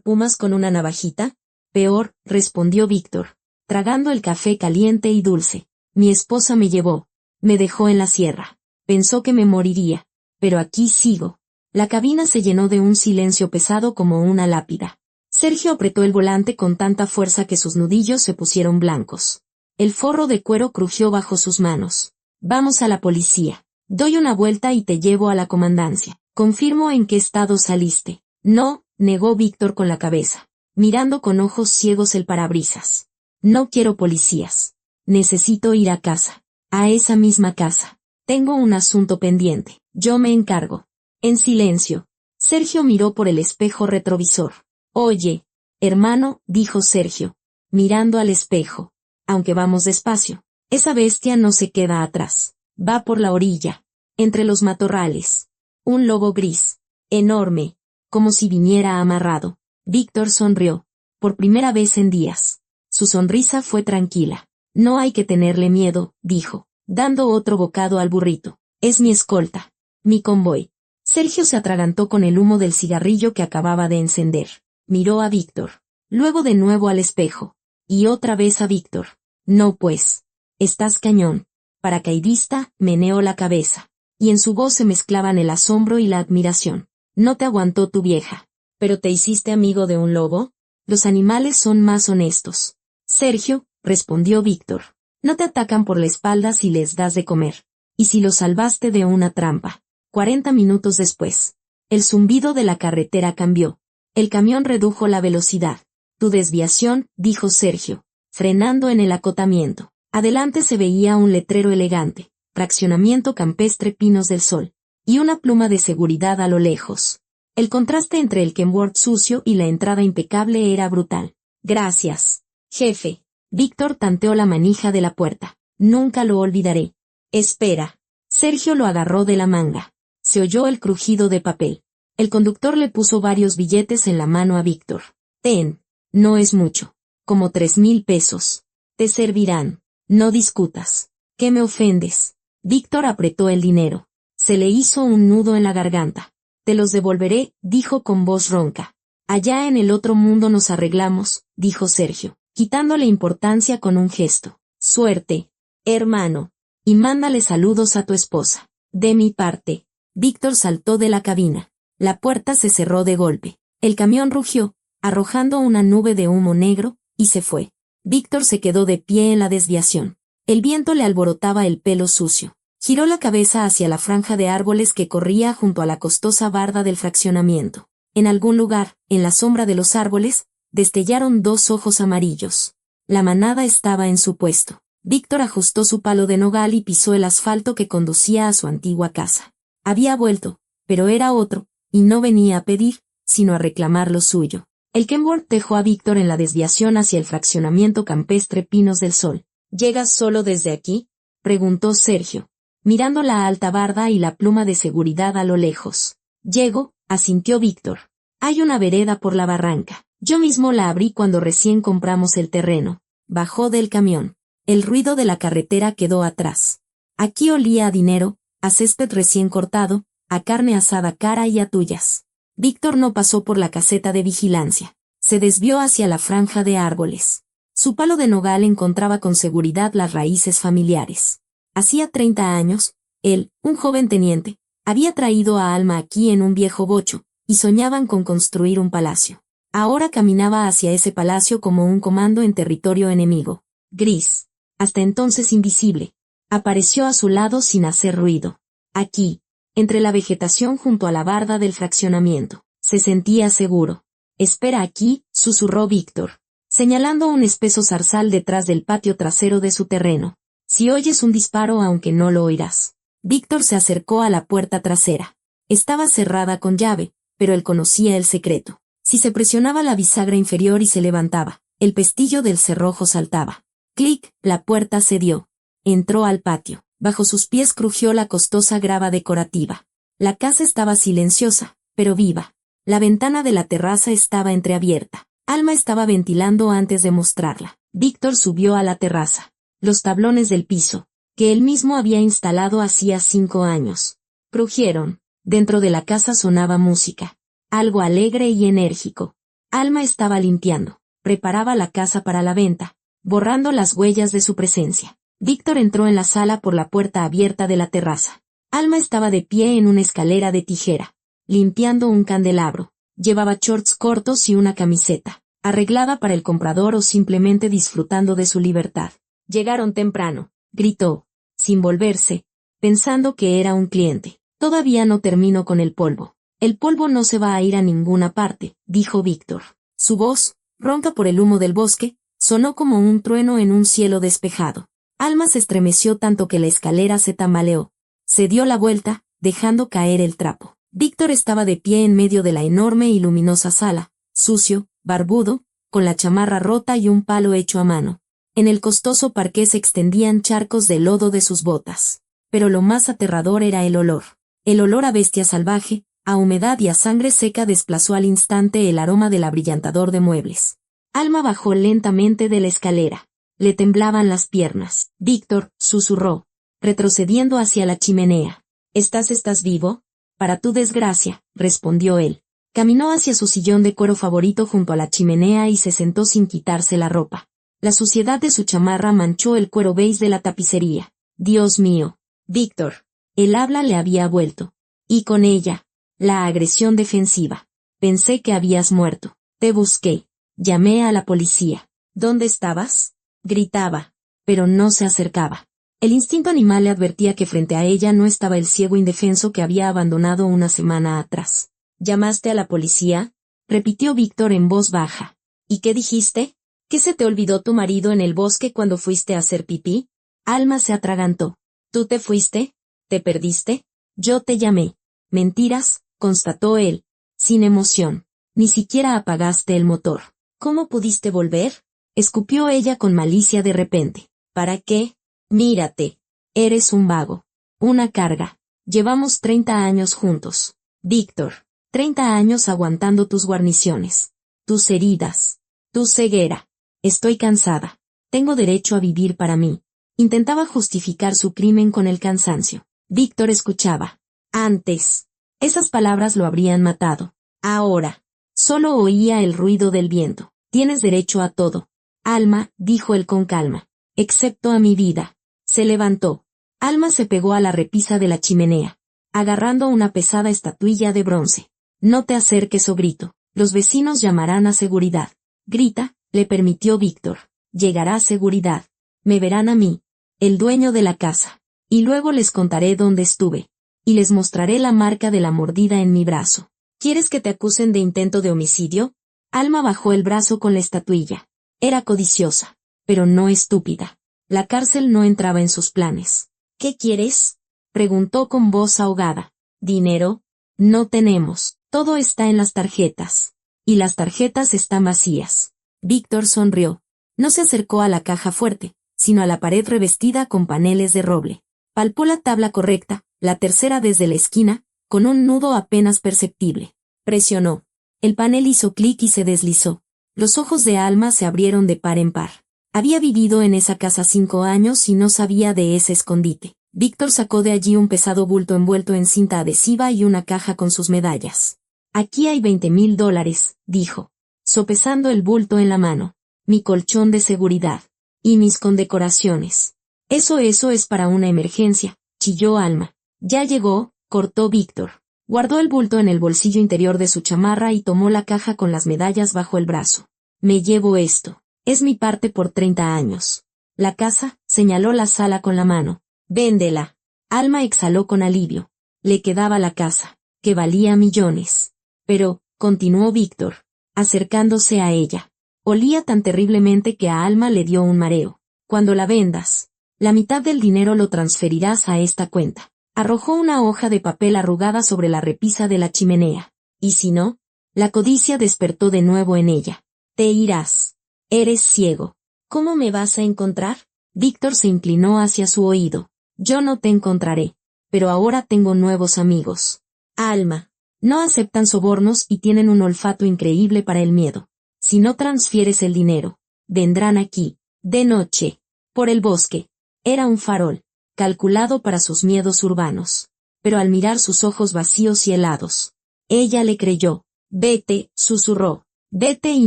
pumas con una navajita? Peor, respondió Víctor, tragando el café caliente y dulce. Mi esposa me llevó. Me dejó en la sierra. Pensó que me moriría. Pero aquí sigo. La cabina se llenó de un silencio pesado como una lápida. Sergio apretó el volante con tanta fuerza que sus nudillos se pusieron blancos. El forro de cuero crujió bajo sus manos. Vamos a la policía. Doy una vuelta y te llevo a la comandancia. Confirmo en qué estado saliste. No, negó Víctor con la cabeza, mirando con ojos ciegos el parabrisas. No quiero policías. Necesito ir a casa. A esa misma casa. Tengo un asunto pendiente. Yo me encargo. En silencio. Sergio miró por el espejo retrovisor. Oye, hermano, dijo Sergio, mirando al espejo. Aunque vamos despacio. Esa bestia no se queda atrás. Va por la orilla. Entre los matorrales. Un lobo gris. Enorme. Como si viniera amarrado. Víctor sonrió. Por primera vez en días. Su sonrisa fue tranquila. No hay que tenerle miedo, dijo, dando otro bocado al burrito. Es mi escolta. Mi convoy. Sergio se atragantó con el humo del cigarrillo que acababa de encender. Miró a Víctor. Luego de nuevo al espejo. Y otra vez a Víctor. No pues. Estás cañón. Paracaidista, meneó la cabeza. Y en su voz se mezclaban el asombro y la admiración. No te aguantó tu vieja. ¿Pero te hiciste amigo de un lobo? Los animales son más honestos. Sergio, respondió Víctor. No te atacan por la espalda si les das de comer. Y si los salvaste de una trampa. 40 minutos después. El zumbido de la carretera cambió. El camión redujo la velocidad. Tu desviación, dijo Sergio, frenando en el acotamiento. Adelante se veía un letrero elegante. Fraccionamiento campestre Pinos del Sol. Y una pluma de seguridad a lo lejos. El contraste entre el Kenworth sucio y la entrada impecable era brutal. Gracias, jefe. Víctor tanteó la manija de la puerta. Nunca lo olvidaré. Espera. Sergio lo agarró de la manga. Se oyó el crujido de papel. El conductor le puso varios billetes en la mano a Víctor. Ten. No es mucho. Como 3,000 pesos. Te servirán. No discutas. ¿Qué me ofendes? Víctor apretó el dinero. Se le hizo un nudo en la garganta. Te los devolveré, dijo con voz ronca. Allá en el otro mundo nos arreglamos, dijo Sergio, quitándole importancia con un gesto. Suerte, hermano. Y mándale saludos a tu esposa. De mi parte. Víctor saltó de la cabina. La puerta se cerró de golpe. El camión rugió, arrojando una nube de humo negro, y se fue. Víctor se quedó de pie en la desviación. El viento le alborotaba el pelo sucio. Giró la cabeza hacia la franja de árboles que corría junto a la costosa barda del fraccionamiento. En algún lugar, en la sombra de los árboles, destellaron 2 ojos amarillos. La manada estaba en su puesto. Víctor ajustó su palo de nogal y pisó el asfalto que conducía a su antigua casa. Había vuelto, pero era otro, y no venía a pedir, sino a reclamar lo suyo. El Kenworth dejó a Víctor en la desviación hacia el fraccionamiento campestre Pinos del Sol. ¿Llegas solo desde aquí?, preguntó Sergio, mirando la alta barda y la pluma de seguridad a lo lejos. Llego, asintió Víctor. Hay una vereda por la barranca. Yo mismo la abrí cuando recién compramos el terreno. Bajó del camión. El ruido de la carretera quedó atrás. Aquí olía a dinero, a césped recién cortado, a carne asada cara y a tuyas. Víctor no pasó por la caseta de vigilancia. Se desvió hacia la franja de árboles. Su palo de nogal encontraba con seguridad las raíces familiares. Hacía 30 años, él, un joven teniente, había traído a Alma aquí en un viejo bocho, y soñaban con construir un palacio. Ahora caminaba hacia ese palacio como un comando en territorio enemigo. Gris, hasta entonces invisible, apareció a su lado sin hacer ruido. Aquí, entre la vegetación junto a la barda del fraccionamiento, se sentía seguro. Espera aquí, susurró Víctor, señalando un espeso zarzal detrás del patio trasero de su terreno. Si oyes un disparo aunque no lo oirás. Víctor se acercó a la puerta trasera. Estaba cerrada con llave, pero él conocía el secreto. Si se presionaba la bisagra inferior y se levantaba, el pestillo del cerrojo saltaba. Clic, la puerta cedió. Entró al patio. Bajo sus pies crujió la costosa grava decorativa. La casa estaba silenciosa, pero viva. La ventana de la terraza estaba entreabierta. Alma estaba ventilando antes de mostrarla. Víctor subió a la terraza. Los tablones del piso, que él mismo había instalado hacía 5 años, crujieron. Dentro de la casa sonaba música, algo alegre y enérgico. Alma estaba limpiando, preparaba la casa para la venta, borrando las huellas de su presencia. Víctor entró en la sala por la puerta abierta de la terraza. Alma estaba de pie en una escalera de tijera, limpiando un candelabro. Llevaba shorts cortos y una camiseta, arreglada para el comprador o simplemente disfrutando de su libertad. Llegaron temprano, gritó, sin volverse, pensando que era un cliente. Todavía no termino con el polvo. El polvo no se va a ir a ninguna parte, dijo Víctor. Su voz, ronca por el humo del bosque, sonó como un trueno en un cielo despejado. Alma se estremeció tanto que la escalera se tambaleó. Se dio la vuelta, dejando caer el trapo. Víctor estaba de pie en medio de la enorme y luminosa sala, sucio, barbudo, con la chamarra rota y un palo hecho a mano. En el costoso parqué se extendían charcos de lodo de sus botas. Pero lo más aterrador era el olor. El olor a bestia salvaje, a humedad y a sangre seca desplazó al instante el aroma del abrillantador de muebles. Alma bajó lentamente de la escalera. Le temblaban las piernas. Víctor, susurró, retrocediendo hacia la chimenea. ¿Estás vivo? Para tu desgracia, respondió él. Caminó hacia su sillón de cuero favorito junto a la chimenea y se sentó sin quitarse la ropa. La suciedad de su chamarra manchó el cuero beige de la tapicería. Dios mío. Víctor. El habla le había vuelto. Y con ella, la agresión defensiva. Pensé que habías muerto. Te busqué. Llamé a la policía. ¿Dónde estabas? Gritaba. Pero no se acercaba. El instinto animal le advertía que frente a ella no estaba el ciego indefenso que había abandonado una semana atrás. ¿Llamaste a la policía? Repitió Víctor en voz baja. ¿Y qué dijiste? ¿Qué se te olvidó tu marido en el bosque cuando fuiste a hacer pipí? Alma se atragantó. ¿Tú te fuiste? ¿Te perdiste? Yo te llamé. Mentiras, constató él, sin emoción. Ni siquiera apagaste el motor. ¿Cómo pudiste volver? Escupió ella con malicia de repente. ¿Para qué? Mírate. Eres un vago. Una carga. Llevamos 30 años juntos. Víctor. 30 años aguantando tus guarniciones. Tus heridas. Tu ceguera. Estoy cansada. Tengo derecho a vivir para mí. Intentaba justificar su crimen con el cansancio. Víctor escuchaba. Antes. Esas palabras lo habrían matado. Ahora. Solo oía el ruido del viento. Tienes derecho a todo. Alma, dijo él con calma. Excepto a mi vida. Se levantó. Alma se pegó a la repisa de la chimenea, agarrando una pesada estatuilla de bronce. No te acerques o grito. Los vecinos llamarán a seguridad. Grita, le permitió Víctor. Llegará seguridad. Me verán a mí, el dueño de la casa. Y luego les contaré dónde estuve. Y les mostraré la marca de la mordida en mi brazo. ¿Quieres que te acusen de intento de homicidio? Alma bajó el brazo con la estatuilla. Era codiciosa, pero no estúpida. La cárcel no entraba en sus planes. ¿Qué quieres? Preguntó con voz ahogada. ¿Dinero? No tenemos. Todo está en las tarjetas. Y las tarjetas están vacías. Víctor sonrió. No se acercó a la caja fuerte, sino a la pared revestida con paneles de roble. Palpó la tabla correcta, la tercera desde la esquina, con un nudo apenas perceptible. Presionó. El panel hizo clic y se deslizó. Los ojos de Alma se abrieron de par en par. Había vivido en esa casa 5 años y no sabía de ese escondite. Víctor sacó de allí un pesado bulto envuelto en cinta adhesiva y una caja con sus medallas. Aquí hay $20,000, dijo, sopesando el bulto en la mano. Mi colchón de seguridad. Y mis condecoraciones. Eso es para una emergencia, chilló Alma. Ya llegó, cortó Víctor. Guardó el bulto en el bolsillo interior de su chamarra y tomó la caja con las medallas bajo el brazo. Me llevo esto. Es mi parte por 30 años. La casa, señaló la sala con la mano. Véndela. Alma exhaló con alivio. Le quedaba la casa, que valía millones. Pero, continuó Víctor, acercándose a ella. Olía tan terriblemente que a Alma le dio un mareo. Cuando la vendas, la mitad del dinero lo transferirás a esta cuenta. Arrojó una hoja de papel arrugada sobre la repisa de la chimenea. ¿Y si no? La codicia despertó de nuevo en ella. Te irás. Eres ciego. ¿Cómo me vas a encontrar? Víctor se inclinó hacia su oído. Yo no te encontraré. Pero ahora tengo nuevos amigos. Alma. No aceptan sobornos y tienen un olfato increíble para el miedo. Si no transfieres el dinero, vendrán aquí, de noche, por el bosque. Era un farol, calculado para sus miedos urbanos. Pero al mirar sus ojos vacíos y helados, ella le creyó. Vete, susurró. Vete y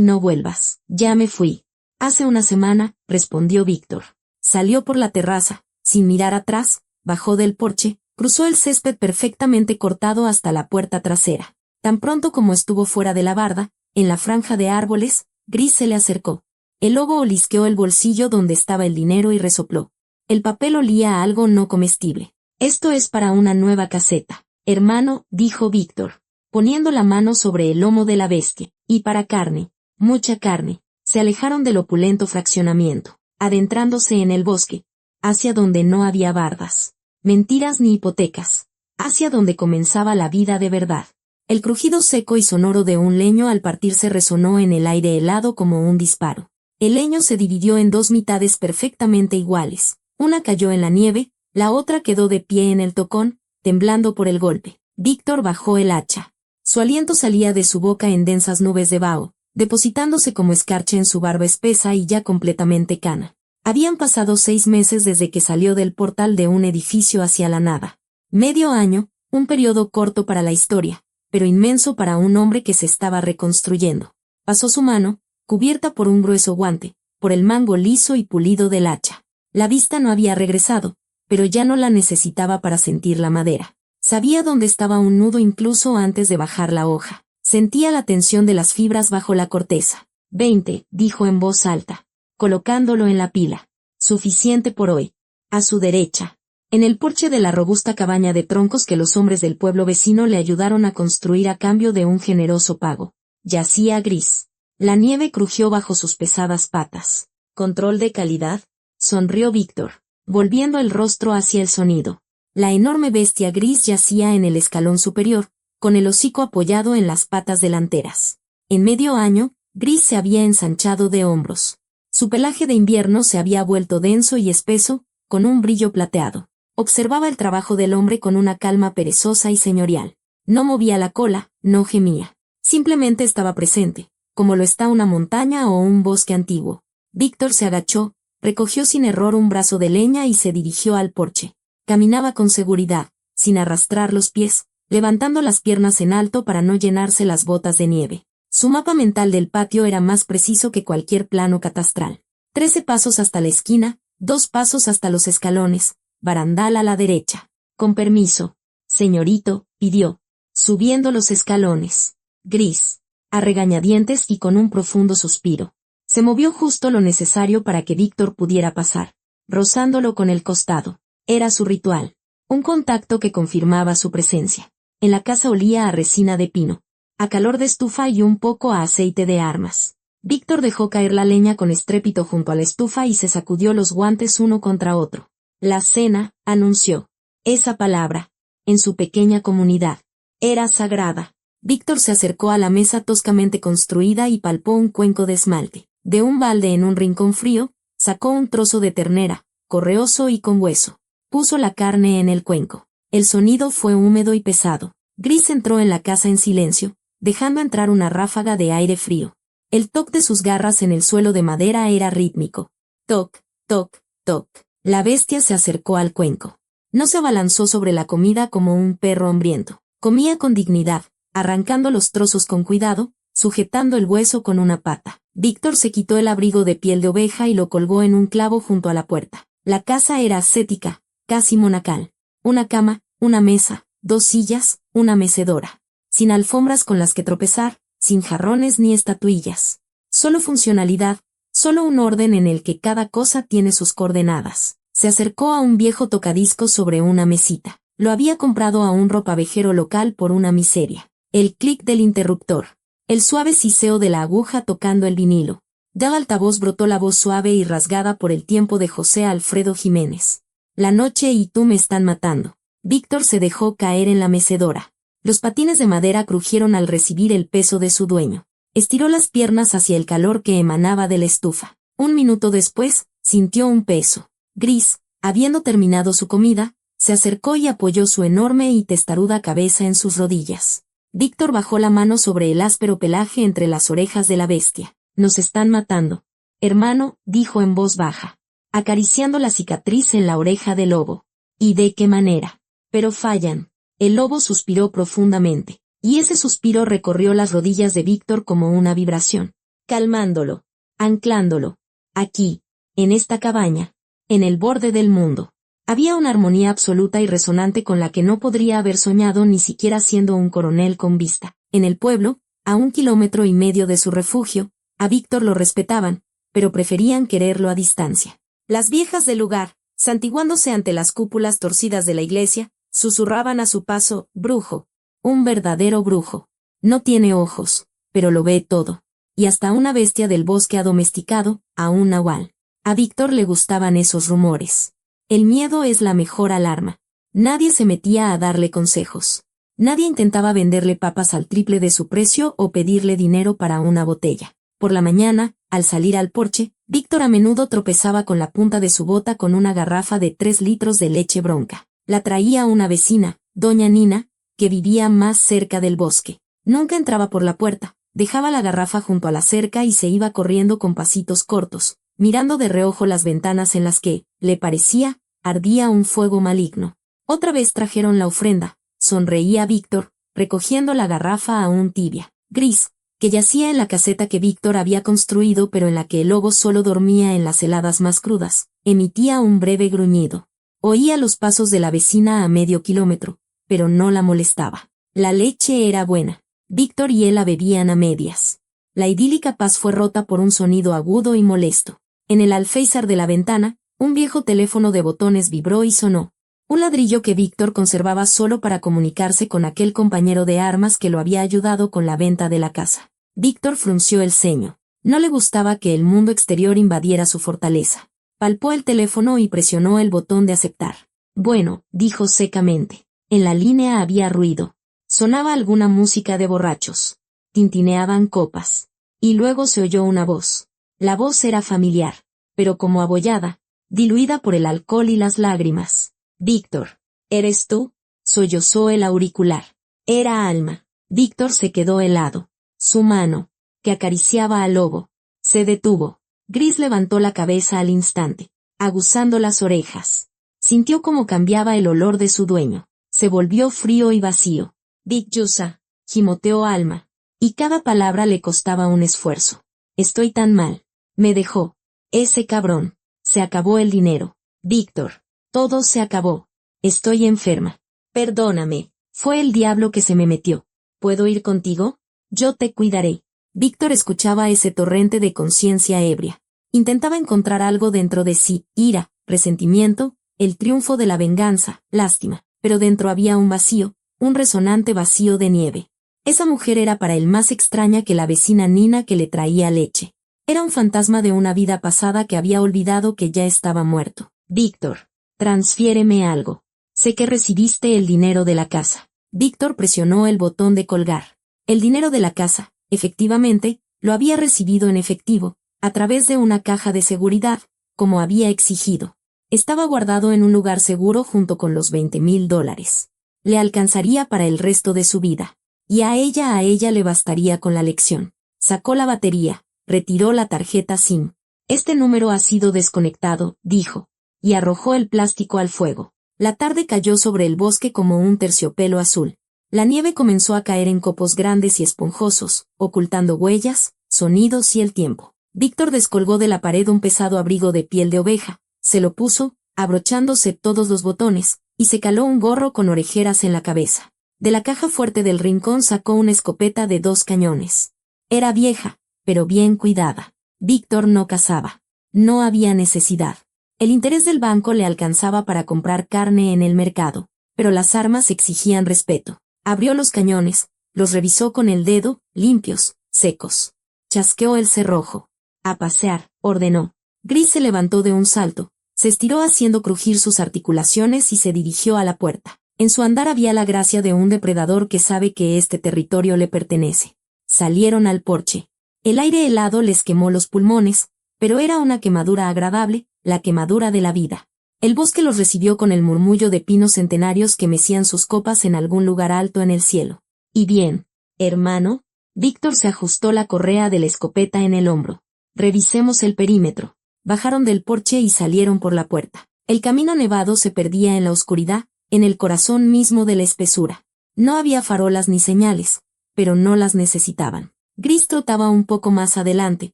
no vuelvas. Ya me fui. Hace una semana, respondió Víctor. Salió por la terraza, sin mirar atrás, bajó del porche, cruzó el césped perfectamente cortado hasta la puerta trasera. Tan pronto como estuvo fuera de la barda, en la franja de árboles, Gris se le acercó. El lobo olisqueó el bolsillo donde estaba el dinero y resopló. El papel olía a algo no comestible. Esto es para una nueva caseta, hermano, dijo Víctor, poniendo la mano sobre el lomo de la bestia. Y para carne, mucha carne. Se alejaron del opulento fraccionamiento, adentrándose en el bosque, hacia donde no había bardas, mentiras ni hipotecas, hacia donde comenzaba la vida de verdad. El crujido seco y sonoro de un leño al partirse resonó en el aire helado como un disparo. El leño se dividió en dos mitades perfectamente iguales. Una cayó en la nieve, la otra quedó de pie en el tocón, temblando por el golpe. Víctor bajó el hacha. Su aliento salía de su boca en densas nubes de vaho, depositándose como escarcha en su barba espesa y ya completamente cana. Habían pasado 6 meses desde que salió del portal de un edificio hacia la nada. Medio año, un periodo corto para la historia, pero inmenso para un hombre que se estaba reconstruyendo. Pasó su mano, cubierta por un grueso guante, por el mango liso y pulido del hacha. La vista no había regresado, pero ya no la necesitaba para sentir la madera. Sabía dónde estaba un nudo incluso antes de bajar la hoja. Sentía la tensión de las fibras bajo la corteza. 20, dijo en voz alta, colocándolo en la pila. Suficiente por hoy. A su derecha. En el porche de la robusta cabaña de troncos que los hombres del pueblo vecino le ayudaron a construir a cambio de un generoso pago, yacía Gris. La nieve crujió bajo sus pesadas patas. ¿Control de calidad? Sonrió Víctor, volviendo el rostro hacia el sonido. La enorme bestia gris yacía en el escalón superior, con el hocico apoyado en las patas delanteras. En medio año, Gris se había ensanchado de hombros. Su pelaje de invierno se había vuelto denso y espeso, con un brillo plateado. Observaba el trabajo del hombre con una calma perezosa y señorial. No movía la cola, no gemía. Simplemente estaba presente, como lo está una montaña o un bosque antiguo. Víctor se agachó, recogió sin error un brazo de leña y se dirigió al porche. Caminaba con seguridad, sin arrastrar los pies, levantando las piernas en alto para no llenarse las botas de nieve. Su mapa mental del patio era más preciso que cualquier plano catastral. 13 pasos hasta la esquina, 2 pasos hasta los escalones, barandal a la derecha. Con permiso, señorito, pidió, subiendo los escalones. Gris, a regañadientes y con un profundo suspiro. Se movió justo lo necesario para que Víctor pudiera pasar, rozándolo con el costado. Era su ritual, un contacto que confirmaba su presencia. En la casa olía a resina de pino, a calor de estufa y un poco a aceite de armas. Víctor dejó caer la leña con estrépito junto a la estufa y se sacudió los guantes uno contra otro. La cena, anunció. Esa palabra, en su pequeña comunidad, era sagrada. Víctor se acercó a la mesa toscamente construida y palpó un cuenco de esmalte. De un balde en un rincón frío, sacó un trozo de ternera, correoso y con hueso. Puso la carne en el cuenco. El sonido fue húmedo y pesado. Gris entró en la casa en silencio, dejando entrar una ráfaga de aire frío. El toc de sus garras en el suelo de madera era rítmico. Toc, toc, toc. La bestia se acercó al cuenco. No se abalanzó sobre la comida como un perro hambriento. Comía con dignidad, arrancando los trozos con cuidado, sujetando el hueso con una pata. Víctor se quitó el abrigo de piel de oveja y lo colgó en un clavo junto a la puerta. La casa era ascética, casi monacal. Una cama, una mesa, 2 sillas, una mecedora. Sin alfombras con las que tropezar, sin jarrones ni estatuillas. Solo funcionalidad, solo un orden en el que cada cosa tiene sus coordenadas. Se acercó a un viejo tocadiscos sobre una mesita. Lo había comprado a un ropavejero local por una miseria. El clic del interruptor. El suave siseo de la aguja tocando el vinilo. Del altavoz brotó la voz suave y rasgada por el tiempo de José Alfredo Jiménez. La noche y tú me están matando. Víctor se dejó caer en la mecedora. Los patines de madera crujieron al recibir el peso de su dueño. Estiró las piernas hacia el calor que emanaba de la estufa. Un minuto después, sintió un peso. Gris, habiendo terminado su comida, se acercó y apoyó su enorme y testaruda cabeza en sus rodillas. Víctor bajó la mano sobre el áspero pelaje entre las orejas de la bestia. Nos están matando. Hermano, dijo en voz baja, acariciando la cicatriz en la oreja del lobo. ¿Y de qué manera? Pero fallan. El lobo suspiró profundamente, y ese suspiro recorrió las rodillas de Víctor como una vibración, calmándolo, anclándolo. Aquí, en esta cabaña, en el borde del mundo, había una armonía absoluta y resonante con la que no podría haber soñado ni siquiera siendo un coronel con vista. En el pueblo, a 1,5 kilómetros de su refugio, a Víctor lo respetaban, pero preferían quererlo a distancia. Las viejas del lugar, santiguándose ante las cúpulas torcidas de la iglesia, susurraban a su paso, brujo, un verdadero brujo. No tiene ojos, pero lo ve todo. Y hasta una bestia del bosque ha domesticado a un nahual. A Víctor le gustaban esos rumores. El miedo es la mejor alarma. Nadie se metía a darle consejos. Nadie intentaba venderle papas al triple de su precio o pedirle dinero para una botella. Por la mañana, al salir al porche, Víctor a menudo tropezaba con la punta de su bota con una garrafa de 3 litros de leche bronca. La traía una vecina, doña Nina, que vivía más cerca del bosque. Nunca entraba por la puerta, dejaba la garrafa junto a la cerca y se iba corriendo con pasitos cortos, mirando de reojo las ventanas en las que, le parecía, ardía un fuego maligno. Otra vez trajeron la ofrenda, sonreía Víctor, recogiendo la garrafa aún tibia, gris, que yacía en la caseta que Víctor había construido pero en la que el lobo solo dormía en las heladas más crudas. Emitía un breve gruñido. Oía los pasos de la vecina a medio kilómetro, pero no la molestaba. La leche era buena. Víctor y él la bebían a medias. La idílica paz fue rota por un sonido agudo y molesto. En el alféizar de la ventana, un viejo teléfono de botones vibró y sonó. Un ladrillo que Víctor conservaba solo para comunicarse con aquel compañero de armas que lo había ayudado con la venta de la casa. Víctor frunció el ceño. No le gustaba que el mundo exterior invadiera su fortaleza. Palpó el teléfono y presionó el botón de aceptar. Bueno, dijo secamente. En la línea había ruido. Sonaba alguna música de borrachos. Tintineaban copas. Y luego se oyó una voz. La voz era familiar, pero como abollada, diluida por el alcohol y las lágrimas. Víctor, ¿eres tú? Sollozó el auricular. Era Alma. Víctor se quedó helado. Su mano, que acariciaba al lobo, se detuvo. Gris levantó la cabeza al instante, aguzando las orejas. Sintió cómo cambiaba el olor de su dueño. Se volvió frío y vacío. Big Yusa, gimoteó Alma. Y cada palabra le costaba un esfuerzo. Estoy tan mal. Me dejó. Ese cabrón. Se acabó el dinero. Víctor. Todo se acabó. Estoy enferma. Perdóname. Fue el diablo que se me metió. ¿Puedo ir contigo? Yo te cuidaré. Víctor escuchaba ese torrente de conciencia ebria. Intentaba encontrar algo dentro de sí, ira, resentimiento, el triunfo de la venganza, lástima, pero dentro había un vacío, un resonante vacío de nieve. Esa mujer era para él más extraña que la vecina Nina que le traía leche. Era un fantasma de una vida pasada que había olvidado que ya estaba muerto. Víctor, transfiéreme algo. Sé que recibiste el dinero de la casa. Víctor presionó el botón de colgar. El dinero de la casa, efectivamente, lo había recibido en efectivo, a través de una caja de seguridad, como había exigido. Estaba guardado en un lugar seguro junto con los $20,000. Le alcanzaría para el resto de su vida. Y a ella le bastaría con la lección. Sacó la batería, retiró la tarjeta SIM. Este número ha sido desconectado, dijo, y arrojó el plástico al fuego. La tarde cayó sobre el bosque como un terciopelo azul. La nieve comenzó a caer en copos grandes y esponjosos, ocultando huellas, sonidos y el tiempo. Víctor descolgó de la pared un pesado abrigo de piel de oveja, se lo puso, abrochándose todos los botones, y se caló un gorro con orejeras en la cabeza. De la caja fuerte del rincón sacó una escopeta de 2 cañones. Era vieja, pero bien cuidada. Víctor no cazaba. No había necesidad. El interés del banco le alcanzaba para comprar carne en el mercado, pero las armas exigían respeto. Abrió los cañones, los revisó con el dedo, limpios, secos. Chasqueó el cerrojo. A pasear, ordenó. Gris se levantó de un salto, se estiró haciendo crujir sus articulaciones y se dirigió a la puerta. En su andar había la gracia de un depredador que sabe que este territorio le pertenece. Salieron al porche. El aire helado les quemó los pulmones, pero era una quemadura agradable, la quemadura de la vida. El bosque los recibió con el murmullo de pinos centenarios que mecían sus copas en algún lugar alto en el cielo. ¿Y bien, hermano? Víctor se ajustó la correa de la escopeta en el hombro. Revisemos el perímetro. Bajaron del porche y salieron por la puerta. El camino nevado se perdía en la oscuridad, en el corazón mismo de la espesura. No había farolas ni señales, pero no las necesitaban. Gris trotaba un poco más adelante,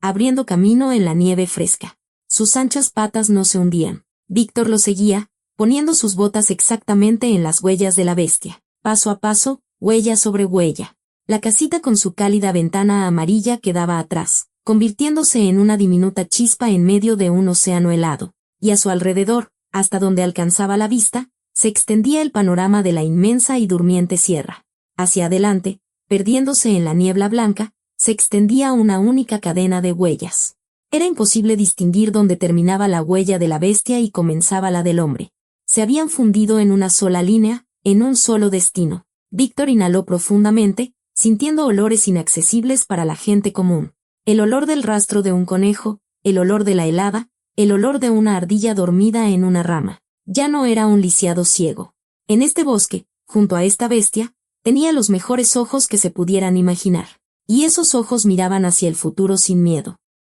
abriendo camino en la nieve fresca. Sus anchas patas no se hundían. Víctor lo seguía, poniendo sus botas exactamente en las huellas de la bestia. Paso a paso, huella sobre huella. La casita con su cálida ventana amarilla quedaba atrás, convirtiéndose en una diminuta chispa en medio de un océano helado, y a su alrededor, hasta donde alcanzaba la vista, se extendía el panorama de la inmensa y durmiente sierra. Hacia adelante, perdiéndose en la niebla blanca, se extendía una única cadena de huellas. Era imposible distinguir dónde terminaba la huella de la bestia y comenzaba la del hombre. Se habían fundido en una sola línea, en un solo destino. Víctor inhaló profundamente, sintiendo olores inaccesibles para la gente común. El olor del rastro de un conejo, el olor de la helada, el olor de una ardilla dormida en una rama. Ya no era un lisiado ciego. En este bosque, junto a esta bestia, tenía los mejores ojos que se pudieran imaginar. Y esos ojos miraban hacia el futuro sin miedo.